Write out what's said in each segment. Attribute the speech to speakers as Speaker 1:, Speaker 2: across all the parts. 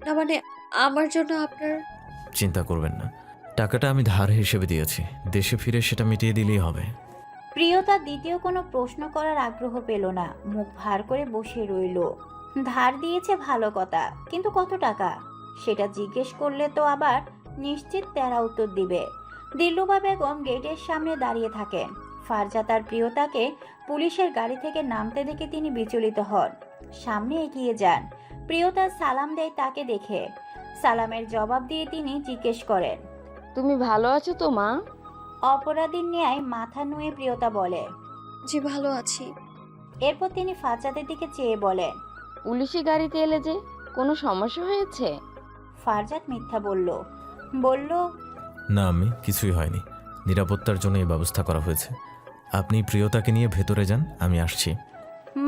Speaker 1: না মানে আমার জন্য আপনার।
Speaker 2: চিন্তা করবেন না, টাকাটা আমি ধার হিসেবে দিয়েছি, দেশে ফিরে সেটা মিটিয়ে দিলেই হবে।
Speaker 3: প্রিয়তা দ্বিতীয় কোনো প্রশ্ন করার আগ্রহ পেল না, মুখ ভার করে বসে রইল। ধার দিয়েছে ভালো কথা, কিন্তু কত টাকা সেটা জিজ্ঞেস করলে তো আবার নিশ্চিত তেরা উত্তর দিবে। দিলরুবা বেগম গেটের সামনে দাঁড়িয়ে থাকেন। ফারজাত আর প্রিয়তাকে পুলিশের গাড়ি থেকে নামতে দেখে তিনি বিচলিত হন, সামনে এগিয়ে যান। প্রিয়তা সালাম দেয় তাকে দেখে। সালামের জবাব দিয়ে তিনি জিজ্ঞেস করেন,
Speaker 4: তুমি ভালো আছো তো মা?
Speaker 3: অপরাধীর ন্যায় মাথা নুয়ে প্রিয়তা বলে।
Speaker 1: জি ভালো আছি।
Speaker 3: এরপর তিনি ফারজাতের দিকে চেয়ে বলেন,
Speaker 4: পুলিশি গাড়িতে এলে যে, কোনো সমস্যা হয়েছে?
Speaker 3: ফারজাত মিথ্যা বলল। বলল,
Speaker 2: না আমি কিছুই হয়নি, নিরাপত্তার জন্য এই ব্যবস্থা করা হয়েছে। আপনি প্রিয়তাকে নিয়ে ভেতরে যান, আমি আসছি।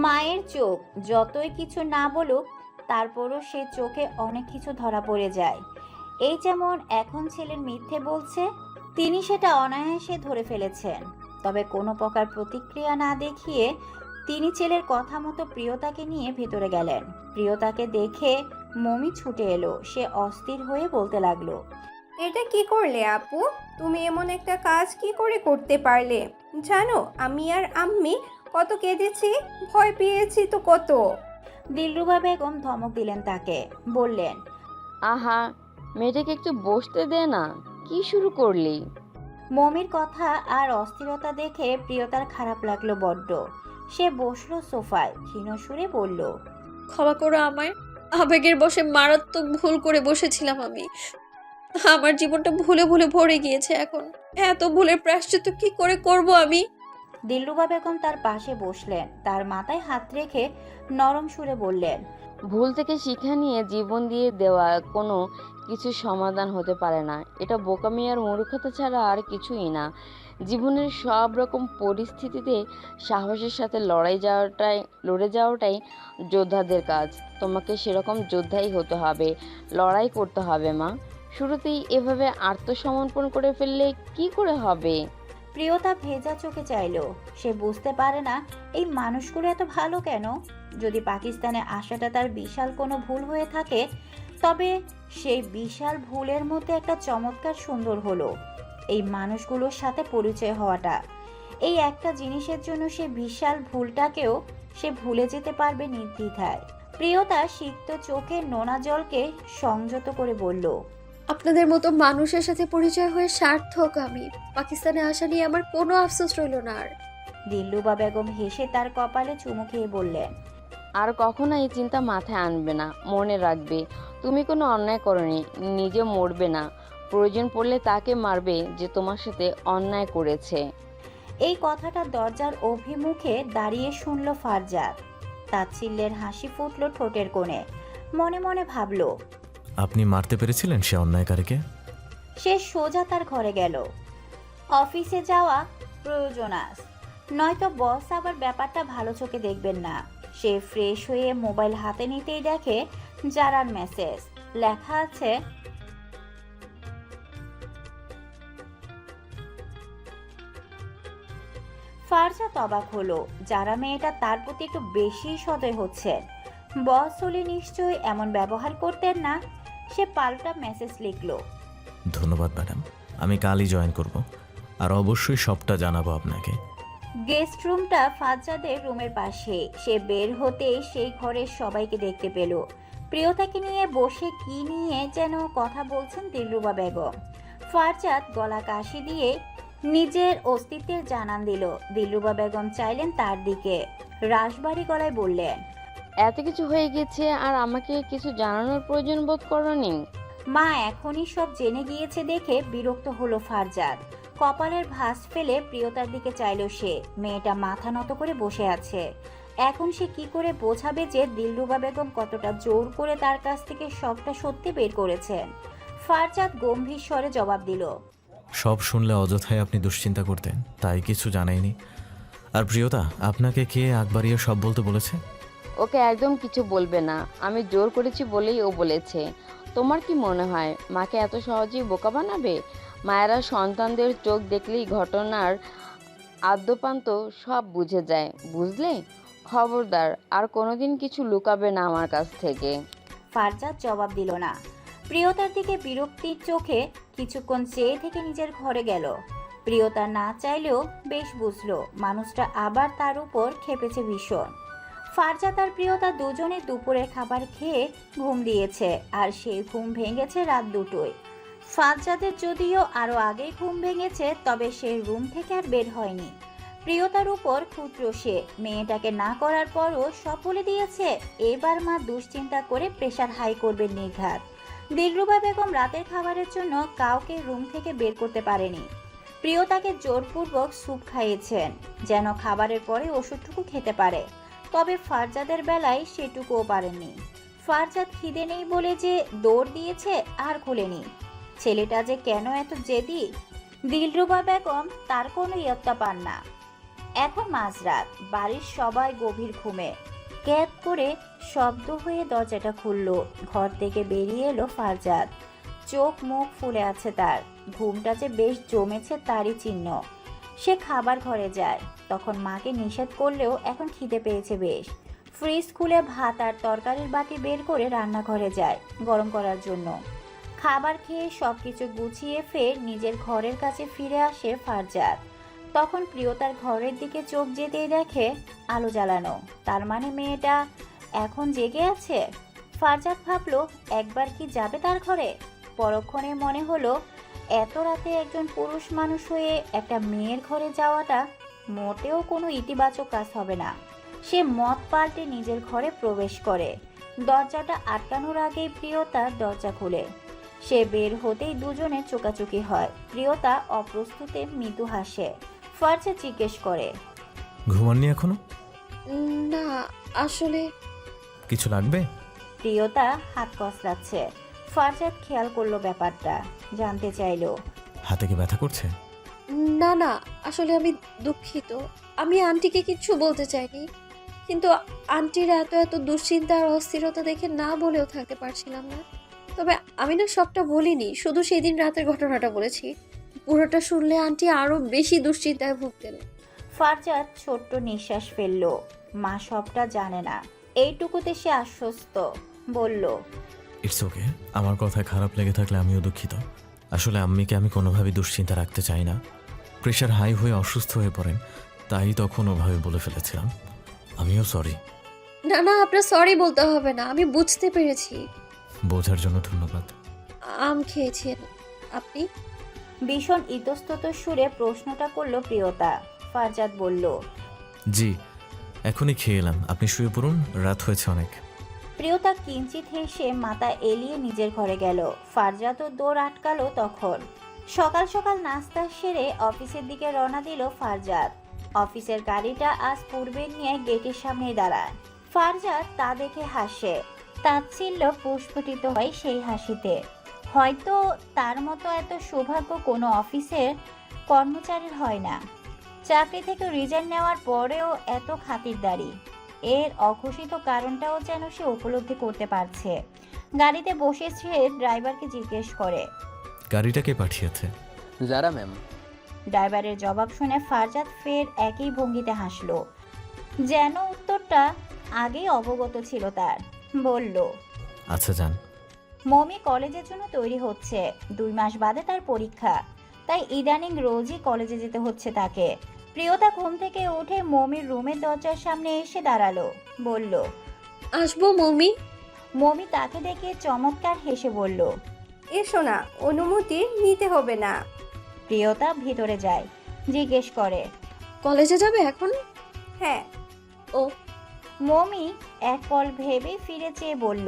Speaker 3: মায়ের চোখ যতই কিছু না বলুক, তারপরও সে চোখে অনেক কিছু ধরা পড়ে যায়। এই যেমন এখন ছেলের মিথ্যে বলছে, তিনি সেটা অনায়াসে ধরে ফেলেছেন। তবে কোনো প্রকার প্রতিক্রিয়া না দেখিয়ে তিনি ছেলের কথা মতো প্রিয়তাকে নিয়ে ভেতরে গেলেন। প্রিয়তাকে দেখে মমি ছুটে এলো। সে অস্থির হয়ে বলতে লাগলো,
Speaker 5: এটা কি করলে আপু? তুমি এমন একটা কাজ কি করে করতে পারলে? জানো আমি আর আম্মি কত কেঁদেছি, ভয় পেয়েছি তো কত।
Speaker 3: দিলরুবা বেগম ধমক দিলেন তাকে, বললেন,
Speaker 4: আহা, মেয়েটাকে একটু বসতে দে না, কি শুরু করলি?
Speaker 3: মমির কথা আর অস্থিরতা দেখে প্রিয়তার খারাপ লাগলো বড্ড। সে বসলো সোফায়, ক্ষীণ সুরে বলল,
Speaker 1: ক্ষমা করো আমায়, আবেগের বশে মারাত্মক ভুল করে বসেছিলাম আমি। আমার জীবনটা ভুলে ভুলে ভরে গিয়েছে এখন। এত ভুলের প্রায়শ্চিত্ত কি করে করব আমি?
Speaker 3: দিলরুবা বেগম তার পাশে বসলেন, তার মাথায় হাত রেখে নরম সুরে বললেন,
Speaker 4: ভুল থেকে শিক্ষা নিয়ে জীবন দিয়ে দেওয়া কোনো কিছু সমাধান হতে পারে না। এটা বোকামি আর মূর্খতা ছাড়া আর কিছুই না। জীবনের সব রকম পরিস্থিতিতে সাহসের সাথে লড়ে যাওয়াটাই যোদ্ধাদের কাজ। তোমাকে সেরকম যোদ্ধাই হতে হবে, লড়াই করতে হবে মা। শুরুতেই এভাবে আত্মসমর্পণ করে ফেললে কি করে হবে?
Speaker 3: প্রিয়তা ভেজা চোখে চাইল। সে বুঝতে পারে না এই মানুষগুলো এত ভালো কেন। যদি পাকিস্তানে আসাটা তার বিশাল কোনো ভুল হয়ে থাকে, তবে সেই বিশাল ভুলের মধ্যে একটা চমৎকার সুন্দর হলো এই মানুষগুলোর সাথে পরিচয় হওয়াটা। এই একটা জিনিসের জন্য সে বিশাল ভুলটাকেও সে ভুলে যেতে পারবে নির্দ্বিধায়। প্রিয়তা সিক্ত চোখে নোনা জলকে সংযত করে বলল,
Speaker 1: আপনাদের মতো মানুষের সাথে পরিচয় হয়ে সার্থক আমি। পাকিস্তানে আসা নিয়ে আমার কোনো আফসোস রইল না আর।
Speaker 3: দিলরুবা বেগম হেসে তার কপালে চুমু খেয়ে বললেন,
Speaker 4: আর কখনো এই চিন্তা মাথায় আনবে না, মনে রাখবে তুমি কোনো অন্যায় করনি, নিজে মরবে না। প্রয়োজন পড়লে তাকে মারবে যে তোমার সাথে অন্যায় করেছে।
Speaker 3: এই কথাটা দরজার অভিমুখে দাঁড়িয়ে শুনল ফারজাত। তাচ্ছিল্যের হাসি ফুটল ঠোঁটের কোণে। মনে মনে ভাবল,
Speaker 2: আপনি মারতে পেরেছিলেন সে অন্যায়কারীকে?
Speaker 3: সে সোজা তার ঘরে গেল। অফিসে যাওয়া প্রয়োজন আজ, নয়তো বস আবার ব্যাপারটা ভালো চোখে দেখবেন না। সে ফ্রেশ হয়ে মোবাইল হাতে নিতেই দেখে জারার মেসেজ। লেখা আছে, ফারজাত অবাক হলো। যারা মেয়েটা তার প্রতি একটু বেশি সদয় হচ্ছে। বস হলে নিশ্চয়ই এমন ব্যবহার করতেন না। সে পাল্টা মেসেজ লিখলো,
Speaker 2: ধন্যবাদ ম্যাডাম, আমি কালই জয়েন করব, আর অবশ্যই সবটা জানাবো আপনাকে।
Speaker 3: গেস্ট রুমটা ফারজাদের রুমের পাশে। সে বের হতেই সেই ঘরের সবাইকে দেখতে পেল। প্রিয়তাকে নিয়ে বসে কি নিয়ে যেন কথা বলছেন দিলরুবা বেগম। ফারজাদ গলা কাশি দিয়ে নিজের অস্তিত্বের জানান দিল। দিলরুবা বেগম চাইলেন তার দিকে, রাশবাড়ি গলায় বললেন,
Speaker 4: এত কিছু হয়ে গেছে আর আমাকে কিছু জানানোর প্রয়োজন বোধ করনি?
Speaker 3: মা এখনই সব জেনে গিয়েছে দেখে বিরক্ত হলো ফারজাদ। কপালের ভাঁজ ফেলে প্রিয়তার দিকে চাইল সে। মেয়েটা মাথা নত করে বসে আছে। এখন সে কি করে বোঝাবে যে দিলরুবা বেগম কতটা জোর করে তার কাছ থেকে সবটা সত্যি বের করেছেন। ফারজাদ গম্ভীর স্বরে জবাব দিল,
Speaker 2: সব শুনলে অযথায় আপনি দুশ্চিন্তা করতেন, তাই কিছু জানাইনি। আর প্রিয়তা, আপনাকে কে আগ বাড়িয়ে সব বলতে বলেছে?
Speaker 4: ওকে একদম কিছু বলবে না, আমি জোর করেছি বলেই ও বলেছে। তোমার কি মনে হয় মাকে এত সহজেই বোকা বানাবে? মায়েরা সন্তানদের চোখ দেখলেই ঘটনার আদ্যোপান্ত সব বুঝে যায়, বুঝলে? খবরদার আর কোনোদিন কিছু লুকাবে না আমার কাছ থেকে।
Speaker 3: ফারজাদ জবাব দিল না। প্রিয়তার দিকে বিরক্তির চোখে কিছুক্ষণ চেয়ে থেকে নিজের ঘরে গেল। প্রিয়তা না চাইলেও বেশ বুঝলো মানুষটা আবার তার উপর খেপেছে ভীষণ। ফারজাদ আর প্রিয়তা দুজনে দুপুরের খাবার খেয়ে ঘুম দিয়েছে, আর সেই ঘুম ভেঙেছে রাত 2টোয়। ফারজাদের যদিও আরো আগেই ঘুম ভেঙেছে, তবে সে রুম থেকে আর বের হয়নি। প্রিয়তার উপর ক্ষুদ্র সে, মেয়েটাকে না করার পরও সব বলে দিয়েছে। এবার মা দুশ্চিন্তা করে প্রেশার হাই করবে নির্ঘাত। দিলরুবা বেগম রাতের খাবারের জন্য কাউকে রুম থেকে বের করতে পারেনি। প্রিয়তাকে জোরপূর্বক স্যুপ খাইয়েছেন যেন খাবারের পরে ওষুধটুকু খেতে পারে, তবে ফারজাদের বেলায় সেটুকুও পারেননি। ফারজাদ খিদে নেই বলে যে দৌড় দিয়েছে আর খুলেনি। ছেলেটা যে কেন এত জেদি, দিলরুবা বেগম তার কোনো ইয়ত্তা পান না। এখন মাঝরাত, বাড়ির সবাই গভীর ঘুমে। ক্যাদ করে শব্দ হয়ে দরজাটা খুলল। ঘর থেকে বেরিয়ে এলো ফারজাদ। চোখ মুখ ফুলে আছে তার, ঘুমটা যে বেশ জমেছে তারই চিহ্ন। সে খাবার ঘরে যায়, তখন মাকে নিষেধ করলেও এখন খিদে পেয়েছে বেশ। ফ্রিজ খুলে ভাত আর তরকারির বাটি বের করে রান্নাঘরে যায় গরম করার জন্য। খাবার খেয়ে সবকিছু গুছিয়ে ফের নিজের ঘরের কাছে ফিরে আসে ফারজাদ। তখন প্রিয়তার ঘরের দিকে চোখ যেতেই দেখে আলো জ্বালানো। তার মানে মেয়েটা এখন জেগে আছে। ফারজাদ ভাবলো একবার কি যাবে তার ঘরে। পরক্ষণে মনে হলো এত রাতে একজন পুরুষ মানুষ হয়ে একটা মেয়ের ঘরে যাওয়াটা মোটেও কোনো ইতিবাচক কাজ হবে না। সে মত পাল্টে নিজের ঘরে প্রবেশ করে। দরজাটা আটকানোর আগেই প্রিয়তা দরজা খুলে। সে বের হতেই দুজনের চোকাচুকি হয়। প্রিয়তা অপ্রস্তুতে মৃদু হাসে। ফারজাদ জিজ্ঞেস করে,
Speaker 2: ঘুমাননি এখনো?
Speaker 1: না, আসলে
Speaker 2: কিছু লাগবে?
Speaker 3: প্রিয়তা হাত কসলাচ্ছে। ফারজাদ খেয়াল করলো ব্যাপারটা, জানতে চাইলো,
Speaker 2: হাতে কি ব্যথা করছে?
Speaker 1: না না, আসলে আমি দুঃখিত। আমি আন্টিকে কিচ্ছু বলতে চাইনি, কিন্তু আন্টির এত এত দুশ্চিন্তা আর অস্থিরতা দেখে না বলেও থাকতে পারছিলাম না। তবে আমি না সবটা বলিনি, শুধু সেদিন রাতের ঘটনাটা বলেছি। পুরোটা শুনলে আন্টি আরো বেশি দুশ্চিন্তায় ভুগতেন।
Speaker 3: ফারজাদ ছোট্ট নিঃশ্বাস ফেলল। মা সবটা জানে না, এইটুকুতে সে আশ্বস্ত। বলল,
Speaker 2: ইটস ওকে। আমার কথায় খারাপ লেগে থাকলে আমিও দুঃখিত। আসলে আম্মিকে আমি কোনোভাবেই দুশ্চিন্তা রাখতে চাই না। প্রেশার হাই হয়ে অসুস্থ হয়ে পড়েন, তাই তখন ওভাবে বলে ফেলেছিলাম। আমিও সরি।
Speaker 1: না না, আপনার সরি বলতে হবে না, আমি বুঝতে পেরেছি।
Speaker 2: বোঝার জন্য ধন্যবাদ।
Speaker 1: আম খেয়েছেন আপনি?
Speaker 3: ভীষণ ইতস্তত সুরে প্রশ্নটা করলো প্রিয়তা। ফারজাদ বলল,
Speaker 2: জি, এখনই খেয়ে এলাম। আপনি শুয়ে পড়ুন, রাত হয়েছে অনেক।
Speaker 3: প্রিয়তা কিঞ্চিত হেসে মাথা এলিয়ে নিজের ঘরে গেল। ফারজাদও দৌড় আটকালো তখন। সকাল সকাল নাস্তা সেরে অফিসের দিকে রওনা দিল ফারজাদ। অফিসের গাড়িটা আজ পূর্বের নিয়ে গেটের সামনেই দাঁড়ায়। ফারজাদ তা দেখে হাসে। তাচ্ছিল্য প্রস্ফুটিত হয় সেই হাসিতে। হয়তো তার মতো এত সৌভাগ্য কোনো অফিসের কর্মচারীর হয় না। চাকরি থেকে রিজাইন নেওয়ার পরেও এত খাতিরদারি, এর অঘোষিত কারণটাও যেন সে উপলব্ধি করতে পারছে। গাড়িতে বসে সে ড্রাইভারকে জিজ্ঞেস করে,
Speaker 2: গাড়িটাকে পাঠিয়েছে?
Speaker 6: যারা ম্যাম।
Speaker 3: ড্রাইভারের জবাব শুনে ফারজাদ ফের একই ভঙ্গিতে হাসলো, যেন উত্তরটা আগেই অবগত ছিল তার। বলল,
Speaker 2: আচ্ছা যান।
Speaker 3: মমি কলেজের জন্য তৈরি হচ্ছে, 2 মাস বাদে তার পরীক্ষা, তাই ইদানিং রোজই কলেজে যেতে হচ্ছে তাকে। প্রিয়তা ঘুম থেকে উঠে মমির রুমের দরজার সামনে এসে দাঁড়ালো। বলল,
Speaker 1: আসবো মমি?
Speaker 3: মমি তাকে দেখে চমৎকার হেসে বলল,
Speaker 5: এসো না, অনুমতি নিতে হবে না।
Speaker 3: প্রিয়তা ভিতরে যায়। জিজ্ঞেস করে,
Speaker 1: কলেজে যাবে এখন?
Speaker 5: হ্যাঁ।
Speaker 1: ও,
Speaker 3: মমি এক পল ভেবে ফিরে চেয়ে বলল,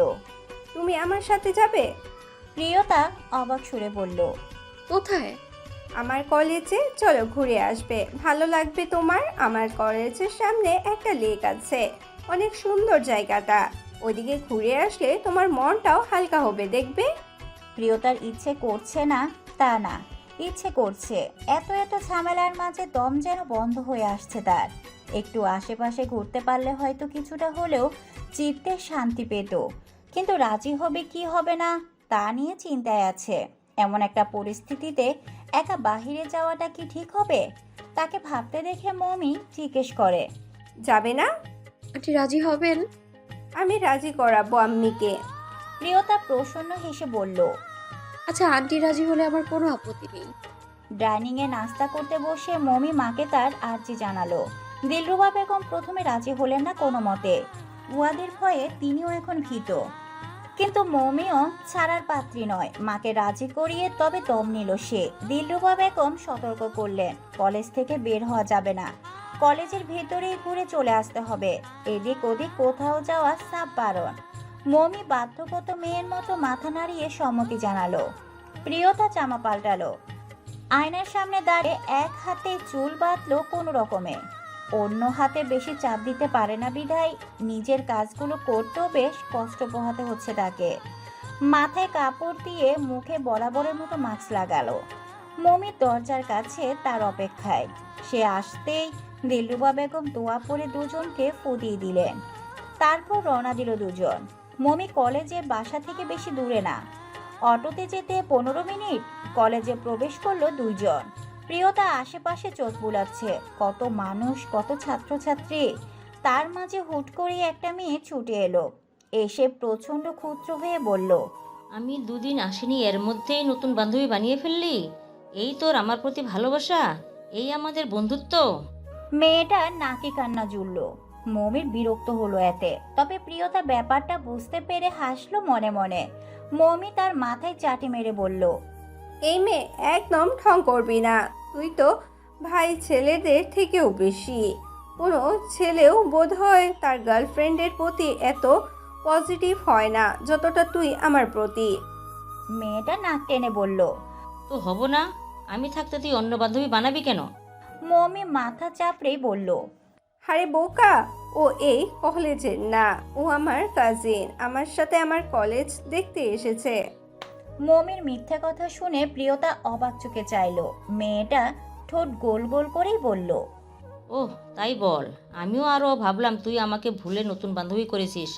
Speaker 5: তুমি আমার সাথে যাবে?
Speaker 3: প্রিয়তা অবাক সুরে বলল,
Speaker 1: কোথায়?
Speaker 5: আমার কলেজে, চলো ঘুরে আসবে, ভালো লাগবে তোমার। আমার কলেজের সামনে একটা লেক আছে, অনেক সুন্দর জায়গাটা। ওইদিকে ঘুরে আসলে তোমার মনটাও হালকা হবে, দেখবে।
Speaker 3: প্রিয়তার ইচ্ছে করছে না তা না, ইচ্ছে করছে। এত এত ঝামেলার মাঝে দম যেন বন্ধ হয়ে আসছে তার। একটু আশেপাশে ঘুরতে পারলে হয়তো কিছুটা হলেও চিত্তে শান্তি পেত, কিন্তু রাজি হবে কি হবে না তা নিয়ে চিন্তায় আছে। এমন একটা পরিস্থিতিতে একা বাহিরে যাওয়াটা কি ঠিক হবে? তাকে ভাবতে দেখে মমি জিজ্ঞেস করে,
Speaker 5: যাবে না?
Speaker 1: আন্টি রাজি হবেন?
Speaker 5: আমি রাজি করাবো আম্মিকে।
Speaker 3: প্রিয়তা প্রসন্ন হেসে বলল।
Speaker 1: আচ্ছা আন্টি রাজি হলে আমার কোনো আপত্তি নেই।
Speaker 3: ডাইনিংয়ে নাস্তা করতে বসে মমি মাকে তার আর্জি জানালো। দিলরুবা বেগম প্রথমে রাজি হলেন না কোনো মতে। ওয়াদের ভয়ে তিনিও এখন ভীত, কিন্তু মমিও ছাড়ার পাত্রী নয়। মাকে রাজি করিয়ে তবে দম নিল সে। দিলরুবা বেগম সতর্ক করলেন, কলেজ থেকে বের হওয়া যাবে না, কলেজের ভেতরেই ঘুরে চলে আসতে হবে, এদিক ওদিক কোথাও যাওয়া সাব বারণ। মমি বাধ্যগত মেয়ের মতো মাথা নাড়িয়ে সম্মতি জানালো। প্রিয়তা জামা পাল্টালো, আয়নার সামনে দাঁড়িয়ে এক হাতে চুল বাঁধলো কোনো রকমে। অন্য হাতে বেশি চাপ দিতে পারে না বিধায় নিজের কাজগুলো করতেও বেশ কষ্ট পোহাতে হচ্ছে তাকে। মাথায় কাপড় দিয়ে মুখে বরাবরের মতো মাস্ক লাগালো। মমি দরজার কাছে তার অপেক্ষায়। সে আসতেই দিলরুবা বেগম দোয়া পরে দুজনকে ফু দিয়ে দিলেন। তারপর রওনা দিল দুজন। মমি কলেজে বাসা থেকে বেশি দূরে না, অটোতে যেতে 15 মিনিট। কলেজে প্রবেশ করলো দুইজন। প্রিয়তা আশেপাশে চোখ বুলাচ্ছে, কত মানুষ, কত ছাত্রছাত্রী। তার মাঝে হুট করে একটা মেয়ে ছুটে এলো, এসে প্রচন্ড ক্ষুদ্র হয়ে বলল,
Speaker 6: আমি দুদিন আসিনি, এর মধ্যেই নতুন বান্ধবী বানিয়ে ফেললি? এই তোর আমার প্রতি ভালোবাসা? এই আমাদের বন্ধুত্ব?
Speaker 3: মেয়েটা নাকে কান্না জুড়ল। মমির বিরক্ত হলো এতে, তবে প্রিয়তা ব্যাপারটা বুঝতে পেরে হাসলো মনে মনে। মমি তার মাথায় চাটি মেরে বলল,
Speaker 5: এই মেয়ে একদম ঠং করবি না, তুই তো ভাই ছেলেদের থেকেও বেশি। কোনো ছেলেও বোধহয় তার গার্লফ্রেন্ডের প্রতি এত পজিটিভ হয় না যতটা তুই আমার প্রতি।
Speaker 3: মেয়েটা নাক টেনে বলল।
Speaker 6: তো হব না? আমি থাকতে তুই অন্য বান্ধবী বানাবি কেন?
Speaker 3: মমি মাথা চাপড়েই বলল,
Speaker 5: আরে বোকা, ও এই কলেজের না, ও আমার কাজিন, আমার সাথে আমার কলেজ দেখতে এসেছে।
Speaker 3: মমির মিথ্যা কথা শুনে প্রিয়তা অবাক চোখে চাইল। মেয়েটা ঠোঁট গোল গোল করেই বলল,
Speaker 6: ওহ তাই বল। আমিও আরও ভাবলাম তুই আমাকে ভুলে নতুন বান্ধবী করেছিস।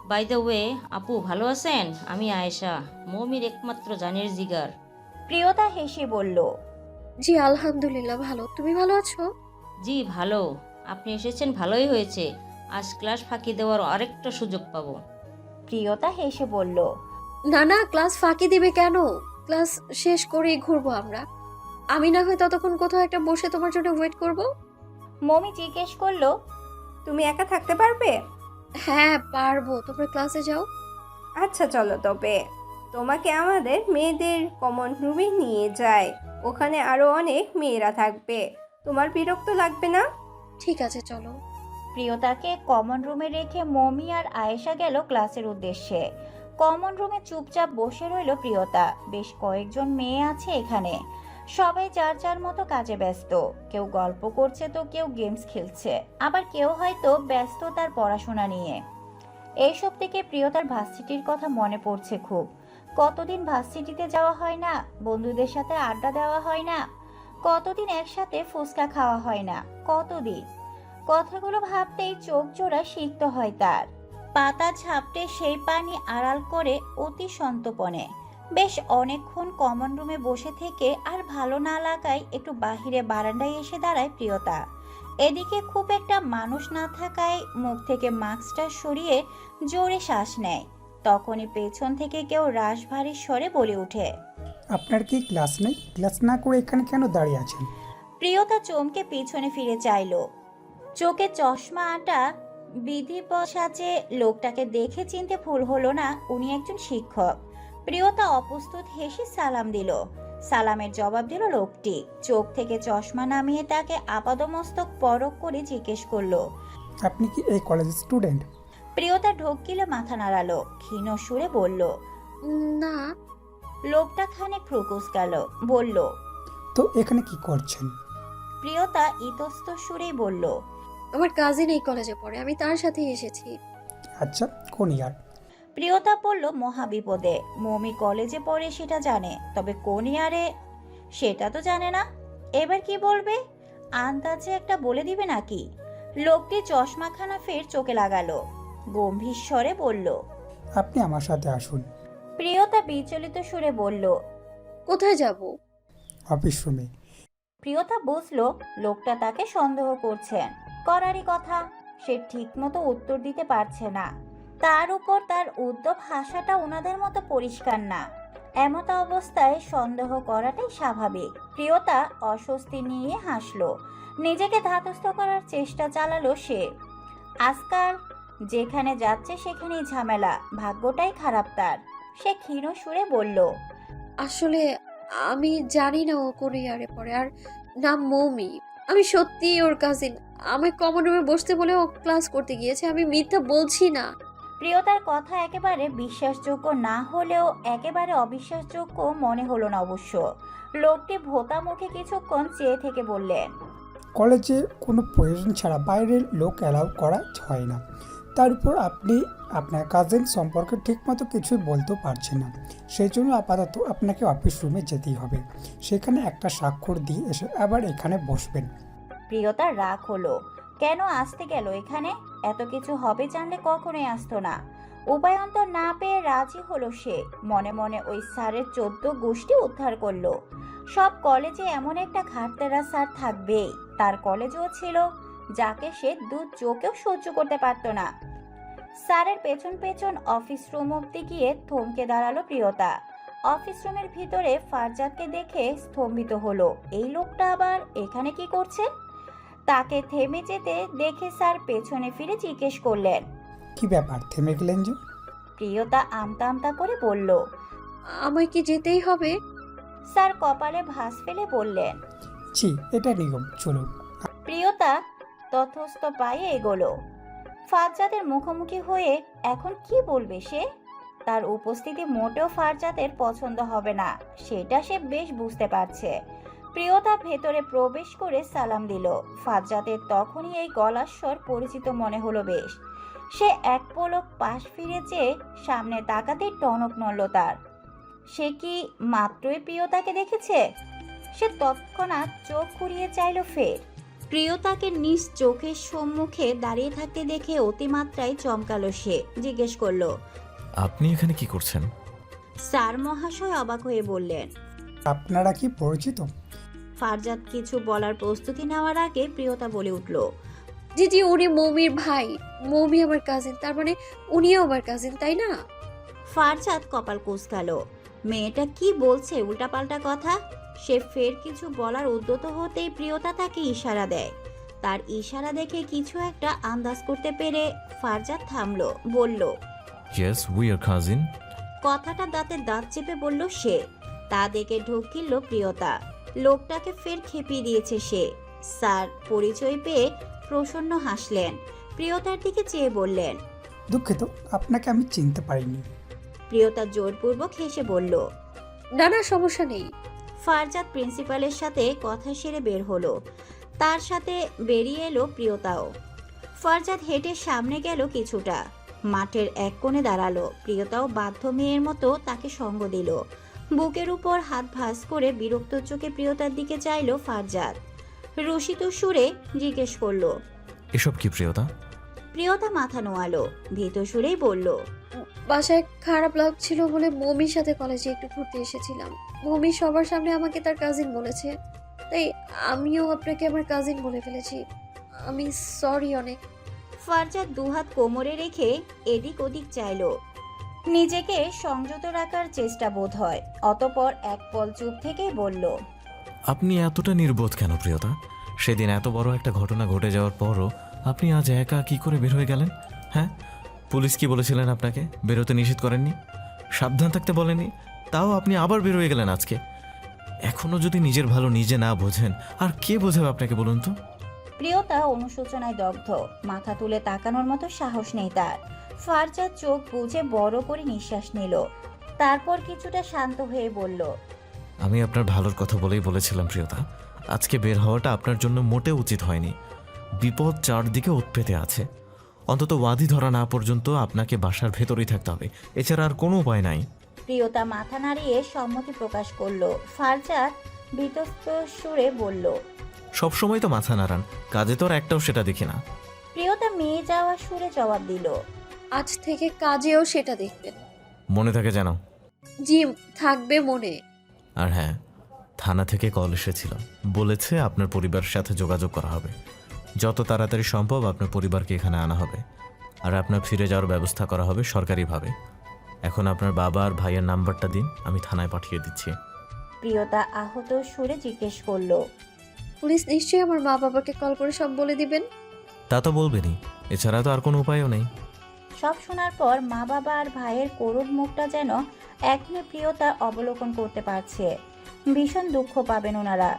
Speaker 6: বাই দ্য ওয়ে, আপু ভালো আছেন? আমি আয়েশা, মমির একমাত্র জানের জিগার।
Speaker 3: প্রিয়তা হেসে বলল,
Speaker 1: জি আলহামদুলিল্লাহ ভালো, তুমি ভালো আছো?
Speaker 6: জি ভালো। আপনি এসেছেন ভালোই হয়েছে, আজ ক্লাস ফাঁকি দেওয়ার আরেকটা সুযোগ পাবো।
Speaker 3: প্রিয়তা হেসে বলল,
Speaker 1: না না, ক্লাস ফাঁকি দিবে কেন? ক্লাস শেষ করেই ঘুরবো আমরা। আমি না হয় ততক্ষণ কোথাও একটা বসে তোমার জন্য ওয়েট করব।
Speaker 3: মমি জিজ্ঞেস করলো,
Speaker 5: তুমি একা থাকতে পারবে?
Speaker 1: হ্যাঁ পারবো, তোমরা ক্লাসে যাও।
Speaker 5: আচ্ছা চলো তবে, তোমাকে আমাদের মেয়েদের কমন রুমে নিয়ে যায়, ওখানে আরো অনেক মেয়েরা থাকবে, তোমার বিরক্ত লাগবে না?
Speaker 1: ঠিক আছে চলো।
Speaker 3: প্রিয়তাকে কমন রুমে রেখে মমি আর আয়েশা গেল ক্লাসের উদ্দেশ্যে। কমন রুমে চুপচাপ বসে রইল প্রিয়তা। বেশ কয়েকজন মেয়ে আছে এখানে, সবাই যার যার মতো কাজে ব্যস্ত। কেউ গল্প করছে তো কেউ গেমস খেলছে, আবার কেউ হয়তো ব্যস্ত তার পড়াশোনা নিয়ে। এইসব থেকে প্রিয়তার ভার্সিটির কথা মনে পড়ছে খুব। কতদিন ভার্সিটিতে যাওয়া হয় না, বন্ধুদের সাথে আড্ডা দেওয়া হয় না, কতদিন একসাথে ফুচকা খাওয়া হয় না, কতদিন। কথাগুলো ভাবতেই চোখ জোড়া সিক্ত হয় তার। পাতা ঝাপটে সেই পানি আড়াল করে অতি সন্তপনে বেশ অনেকক্ষণ কমন রুমে বসে থেকে আর ভালো না লাগায় একটু বাহিরে বারান্দায় এসে দাঁড়ায় প্রিয়তা। এদিকে খুব একটা মানুষ না থাকায় মুখ থেকে মাস্কটা সরিয়ে জোরে শ্বাস নেয়। তখনই পেছন থেকে কেউ রাশভারী স্বরে বলে ওঠে,
Speaker 7: আপনার কি ক্লাস নেই? ক্লাস না করে এখানে কেন দাঁড়িয়ে আছেন?
Speaker 3: প্রিয়তা চমকে পিছনে ফিরে চাইল। চোখে চশমা আটা বিধিবৎ সাজে লোকটাকে দেখে চিনতে ভুল হলো না উনি একজন শিক্ষক। প্রিয়তা অপ্রস্তুত হেসে সালাম দিল। সালামের জবাব দিল লোকটি। চোখ থেকে চশমা নামিয়ে তাকে আপাদমস্তক পরখ করে জিজ্ঞেস করলো,
Speaker 7: আপনি কি এই কলেজের স্টুডেন্ট?
Speaker 3: প্রিয়তা ঢোক গিলে মাথা নাড়ালো, ক্ষীণ সুরে বলল।
Speaker 1: না।
Speaker 3: লোকটা খানিক ফ্রুকুস গেল, বলল,
Speaker 7: তো এখানে কি করছেন?
Speaker 3: প্রিয়তা ইতস্ত সুরেই বলল,
Speaker 1: আমার কাজিন এই কলেজে পড়ে, আমি তার সাথেই এসেছি।
Speaker 7: আচ্ছা, কোন ইয়ার?
Speaker 3: প্রিয়তা পড়ল মহাবিপদে। মমি কলেজে পড়ে সেটা জানে, তবে কোন ইয়ারে সেটা তো জানে না। এবার কি বলবে? আন্দাজে একটা বলে দিবে নাকি? লোকটি চশমাখানা ফের চোখে লাগালো, গম্ভীর স্বরে বলল,
Speaker 7: আপনি আমার সাথে আসুন।
Speaker 3: প্রিয়তা বিচলিত সুরে বলল,
Speaker 1: কোথায় যাব?
Speaker 7: অফিস রুমে।
Speaker 3: প্রিয়তা বুঝলো লোকটা তাকে সন্দেহ করছেন। করারই কথা, সে ঠিক মতো উত্তর দিতে পারছে না। তার উপর তার উদ্যোগ হাসাটা ওনাদের মতো পরিষ্কার না। এমত অবস্থায় সন্দেহ করাটাই স্বাভাবিক। প্রিয়তা অস্বস্তি নিয়ে হাসলো, নিজেকে ধাতস্থ করার চেষ্টা চালালো সে। আজকাল যেখানে যাচ্ছে সেখানেই ঝামেলা, ভাগ্যটাই খারাপ তার। সে ক্ষীণ সুরে বলল,
Speaker 1: আসলে আমি জানি না ও কোন ইয়ারে পড়ে, আর নাম মৌমি। আমি সত্যিই ওর কাজিন। আমি কমন রুমে বসতে বলে ও ক্লাস করতে গিয়েছে, আমি মিথ্যা বলছি না।
Speaker 3: প্রিয়তার কথা একেবারে বিশ্বাসযোগ্য না হলেও একেবারে অবিশ্বাসযোগ্য মনে হলো না অবশ্য। লোকটি ভোঁতা মুখে কিছুক্ষণ চেয়ে থেকে বললেন,
Speaker 7: কলেজে কোনো প্রয়োজন ছাড়া বাইরের লোক অ্যালাউ করা হয় না। তার উপর আপনি আপনার কাজিন সম্পর্কে ঠিকমতো কিছুই বলতেও পারছেন না। সেই জন্য আপাতত আপনাকে অফিস রুমে যেতেই হবে। সেখানে একটা স্বাক্ষর দিয়ে এসে আবার এখানে বসবেন।
Speaker 3: প্রিয়তার রাগ হলো। কেন আসতে গেল এখানে? এত কিছু হবে জানলে কখনোই আসতো না। উপায়ন্তর না পেয়ে রাজি হলো সে। মনে মনে ওই স্যারের 14 গোষ্ঠী উদ্ধার করলো। সব কলেজে এমন একটা ঘাটতেরা স্যার থাকবেই। তার কলেজেও ছিল, যাকে সে দু চোখেও সহ্য করতে পারত না। স্যারের পেছন পেছন অফিস রুম অব্দি গিয়ে থমকে দাঁড়ালো প্রিয়তা। অফিস রুমের ভিতরে ফারজাদকে দেখে স্তম্ভিত হলো। এই লোকটা আবার এখানে কি করছে? তাকে থেমে যেতে দেখে স্যার পেছনে ফিরে জিজ্ঞেস করলেন,
Speaker 7: কি ব্যাপার, থেমে গেলেন যে?
Speaker 3: প্রিয়তা আমতা আমতা করে বলল,
Speaker 1: আমায় কি যেতেই হবে?
Speaker 3: স্যার কপালে ভাঁজ ফেলে বললেন।
Speaker 7: জি, এটা নিয়ম, চলুন।
Speaker 3: প্রিয়তা তথস্থ পায়ে এগোলো। ফারজাদের মুখোমুখি হয়ে এখন কি বলবে সে? তার উপস্থিতি মোটেও ফারজাদের পছন্দ হবে না, সেটা সে বেশ বুঝতে পারছে। প্রিয়তা ভেতরে প্রবেশ করে সালাম দিল। ফারজাদের তখনই এই গলার স্বর পরিচিত মনে হলো বেশ। সে এক পলক পাশ ফিরে চেয়ে সামনে তাকাতেই টনক নড়ল তার। সে কি মাত্রই প্রিয়তাকে দেখেছে? সে তৎক্ষণাৎ চোখ ঘুরিয়ে চাইল ফের। প্রিয়তাকে নিজ চোখের সম্মুখে দাঁড়িয়ে থাকতে দেখে অতিমাত্রায় চমকালো সে। জিজ্ঞেস করলো,
Speaker 2: আপনি এখানে কি করছেন?
Speaker 3: স্যার মহাশয় অবাক হয়ে বললেন।
Speaker 7: আপনারা কি পরিচিত?
Speaker 3: ফারজাদ কিছু বলার প্রস্তুতি নেওয়ার আগে প্রিয়তা বলে উঠল,
Speaker 1: জি জি, উনি মৌমির ভাই। মৌমি আমার কাজিন, তার মানে উনিও আমার কাজিন, তাই না?
Speaker 3: ফারজাদ কপাল কুঁচকালো। মেয়েটা কি বলছে উল্টাপাল্টা কথা। সে ফের কিছু বলার উদ্যত হতেই প্রিয়তা তাকে ইশারা দেয়। তার ইশারা দেখে কিছু একটা আন্দাজ করতে পেরে ফারজাদ থামলো, বলল,
Speaker 2: ইয়েস, উই আর কাজিন।
Speaker 3: কথাটা দাঁতে দাঁত চেপে বলল সে। তা দেখে ঢোক গিলল প্রিয়তা। লোকটাকে ফের খেপিয়ে দিয়েছে সে। স্যার পরিচয় পেয়ে প্রসন্ন হাসলেন। প্রিয়তার দিকে চেয়ে বললেন,
Speaker 7: দুঃখিত, আপনাকে আমি চিনতে পারিনি।
Speaker 3: প্রিয়তা জোরপূর্বক হেসে বলল,
Speaker 1: না না, সমস্যা নেই।
Speaker 3: ফারজাদ প্রিন্সিপালের সাথে কথা সেরে বের হলো। তার সাথে বেরিয়ে এলো প্রিয়তাও। ফারজাদ হেঁটে সামনে গেল কিছুটা, মাঠের এক কোণে দাঁড়ালো। প্রিয়তাও বাধ্য মেয়ের মতো তাকে সঙ্গ দিল। বুকের উপর হাত ভাঁজ করে বিরক্ত চোখে প্রিয়তার দিকে চাইলো ফারজাদ। রসিত সুরে জিজ্ঞেস করলো,
Speaker 2: এসব কি প্রিয়তা?
Speaker 3: প্রিয়তা মাথা নোয়ালো, ভীত সুরেই বলল,
Speaker 1: বাসায় খারাপ লাগছিল বলে মৌমির সাথে কলেজে একটু ঘুরতে এসেছিলাম। মৌমি সবার সামনে আমাকে তার কাজিন বলেছে, তাই আমিও আপনাকে আমার কাজিন বলে ফেলেছি। আমি সরি অনেক।
Speaker 3: ফারজাদ দুহাত কোমরে রেখে এদিক ওদিক চাইল, নিজেকে সংযত রাখার চেষ্টা বোধ হয়। অতঃপর এক পল চুপ থেকেই বলল,
Speaker 2: আপনি এতটা নির্বোধ কেন প্রিয়তা? সেদিন এত বড় একটা ঘটনা ঘটে যাওয়ার পরও আপনি আজ একা কি করে বের হয়ে গেলেন? হ্যাঁ, পুলিশ কি বলেছিলেন আপনাকে? বেরোতে নিষেধ করেননি? সাবধান থাকতে বলেননি? তাও আপনি আবার বের হয়ে গেলেন আজকে। এখনও যদি নিজের ভালো নিজে না বোঝেন, আর কে বোঝাবে আপনাকে বলুন তো?
Speaker 3: প্রিয়তা অনুশোচনায় দগ্ধ, মাথা তুলে তাকানোর মতো সাহস নেই তার। ফারজাদ চোখ বুজে বড় করে নিঃশ্বাস নিল, তারপর কিছুটা শান্ত হয়ে বলল,
Speaker 2: আমি আপনার ভালোর কথা বলেই বলেছিলাম প্রিয়তা, আজকে বের হওয়াটা আপনার জন্য মোটেও উচিত হয়নি। বিপদ চারদিকে উৎপেতে আছে। অন্তত ওয়াদি ধরা না পর্যন্ত আপনাকে বাসার ভেতরেই থাকতে হবে, এছাড়া আর কোনো উপায় নাই।
Speaker 3: প্রিয়তা মাথা নাড়িয়ে সম্মতি প্রকাশ করলো। ফারজাদ বিতস্ত সুরে বলল,
Speaker 2: সবসময় তো মাথা নাড়ান, কাজে তো আর একটাও সেটা দেখি না।
Speaker 3: প্রিয়তা মেয়ে যাওয়া সুরে জবাব দিল,
Speaker 1: আজ থেকে কাজেও সেটা দেখবেন।
Speaker 2: মনে থাকে যেন।
Speaker 1: জি, থাকবে মনে।
Speaker 2: আর হ্যাঁ, থানা থেকে কল এসেছিল, বলেছে আপনার পরিবারের সাথে যোগাযোগ করা হবে। যত তাড়াতাড়ি সম্ভব আপনার পরিবারকে এখানে আনা হবে। আর আপনার ফিরে যাওয়ার ব্যবস্থা করা হবে সরকারিভাবে। এখন আপনার বাবা আর ভাইয়ের নাম্বারটা দিন, আমি থানায় পাঠিয়ে দিচ্ছি।
Speaker 3: প্রিয়তা আহত সুরে জিজ্ঞেস করলো।
Speaker 1: পুলিশ নিশ্চয়ই আমার মা বাবাকে কল করে সব বলে দিবেন।
Speaker 2: তা তো বলবেনই, এছাড়া তো আর কোনো উপায়ও নেই।
Speaker 3: সব শোনার পর মা বাবা আর ভাইয়ের করুণ মুখটা যেন এখনই প্রিয়তা অবলোকন করতে পারছে। ভীষণ দুঃখ পাবেন ওনারা।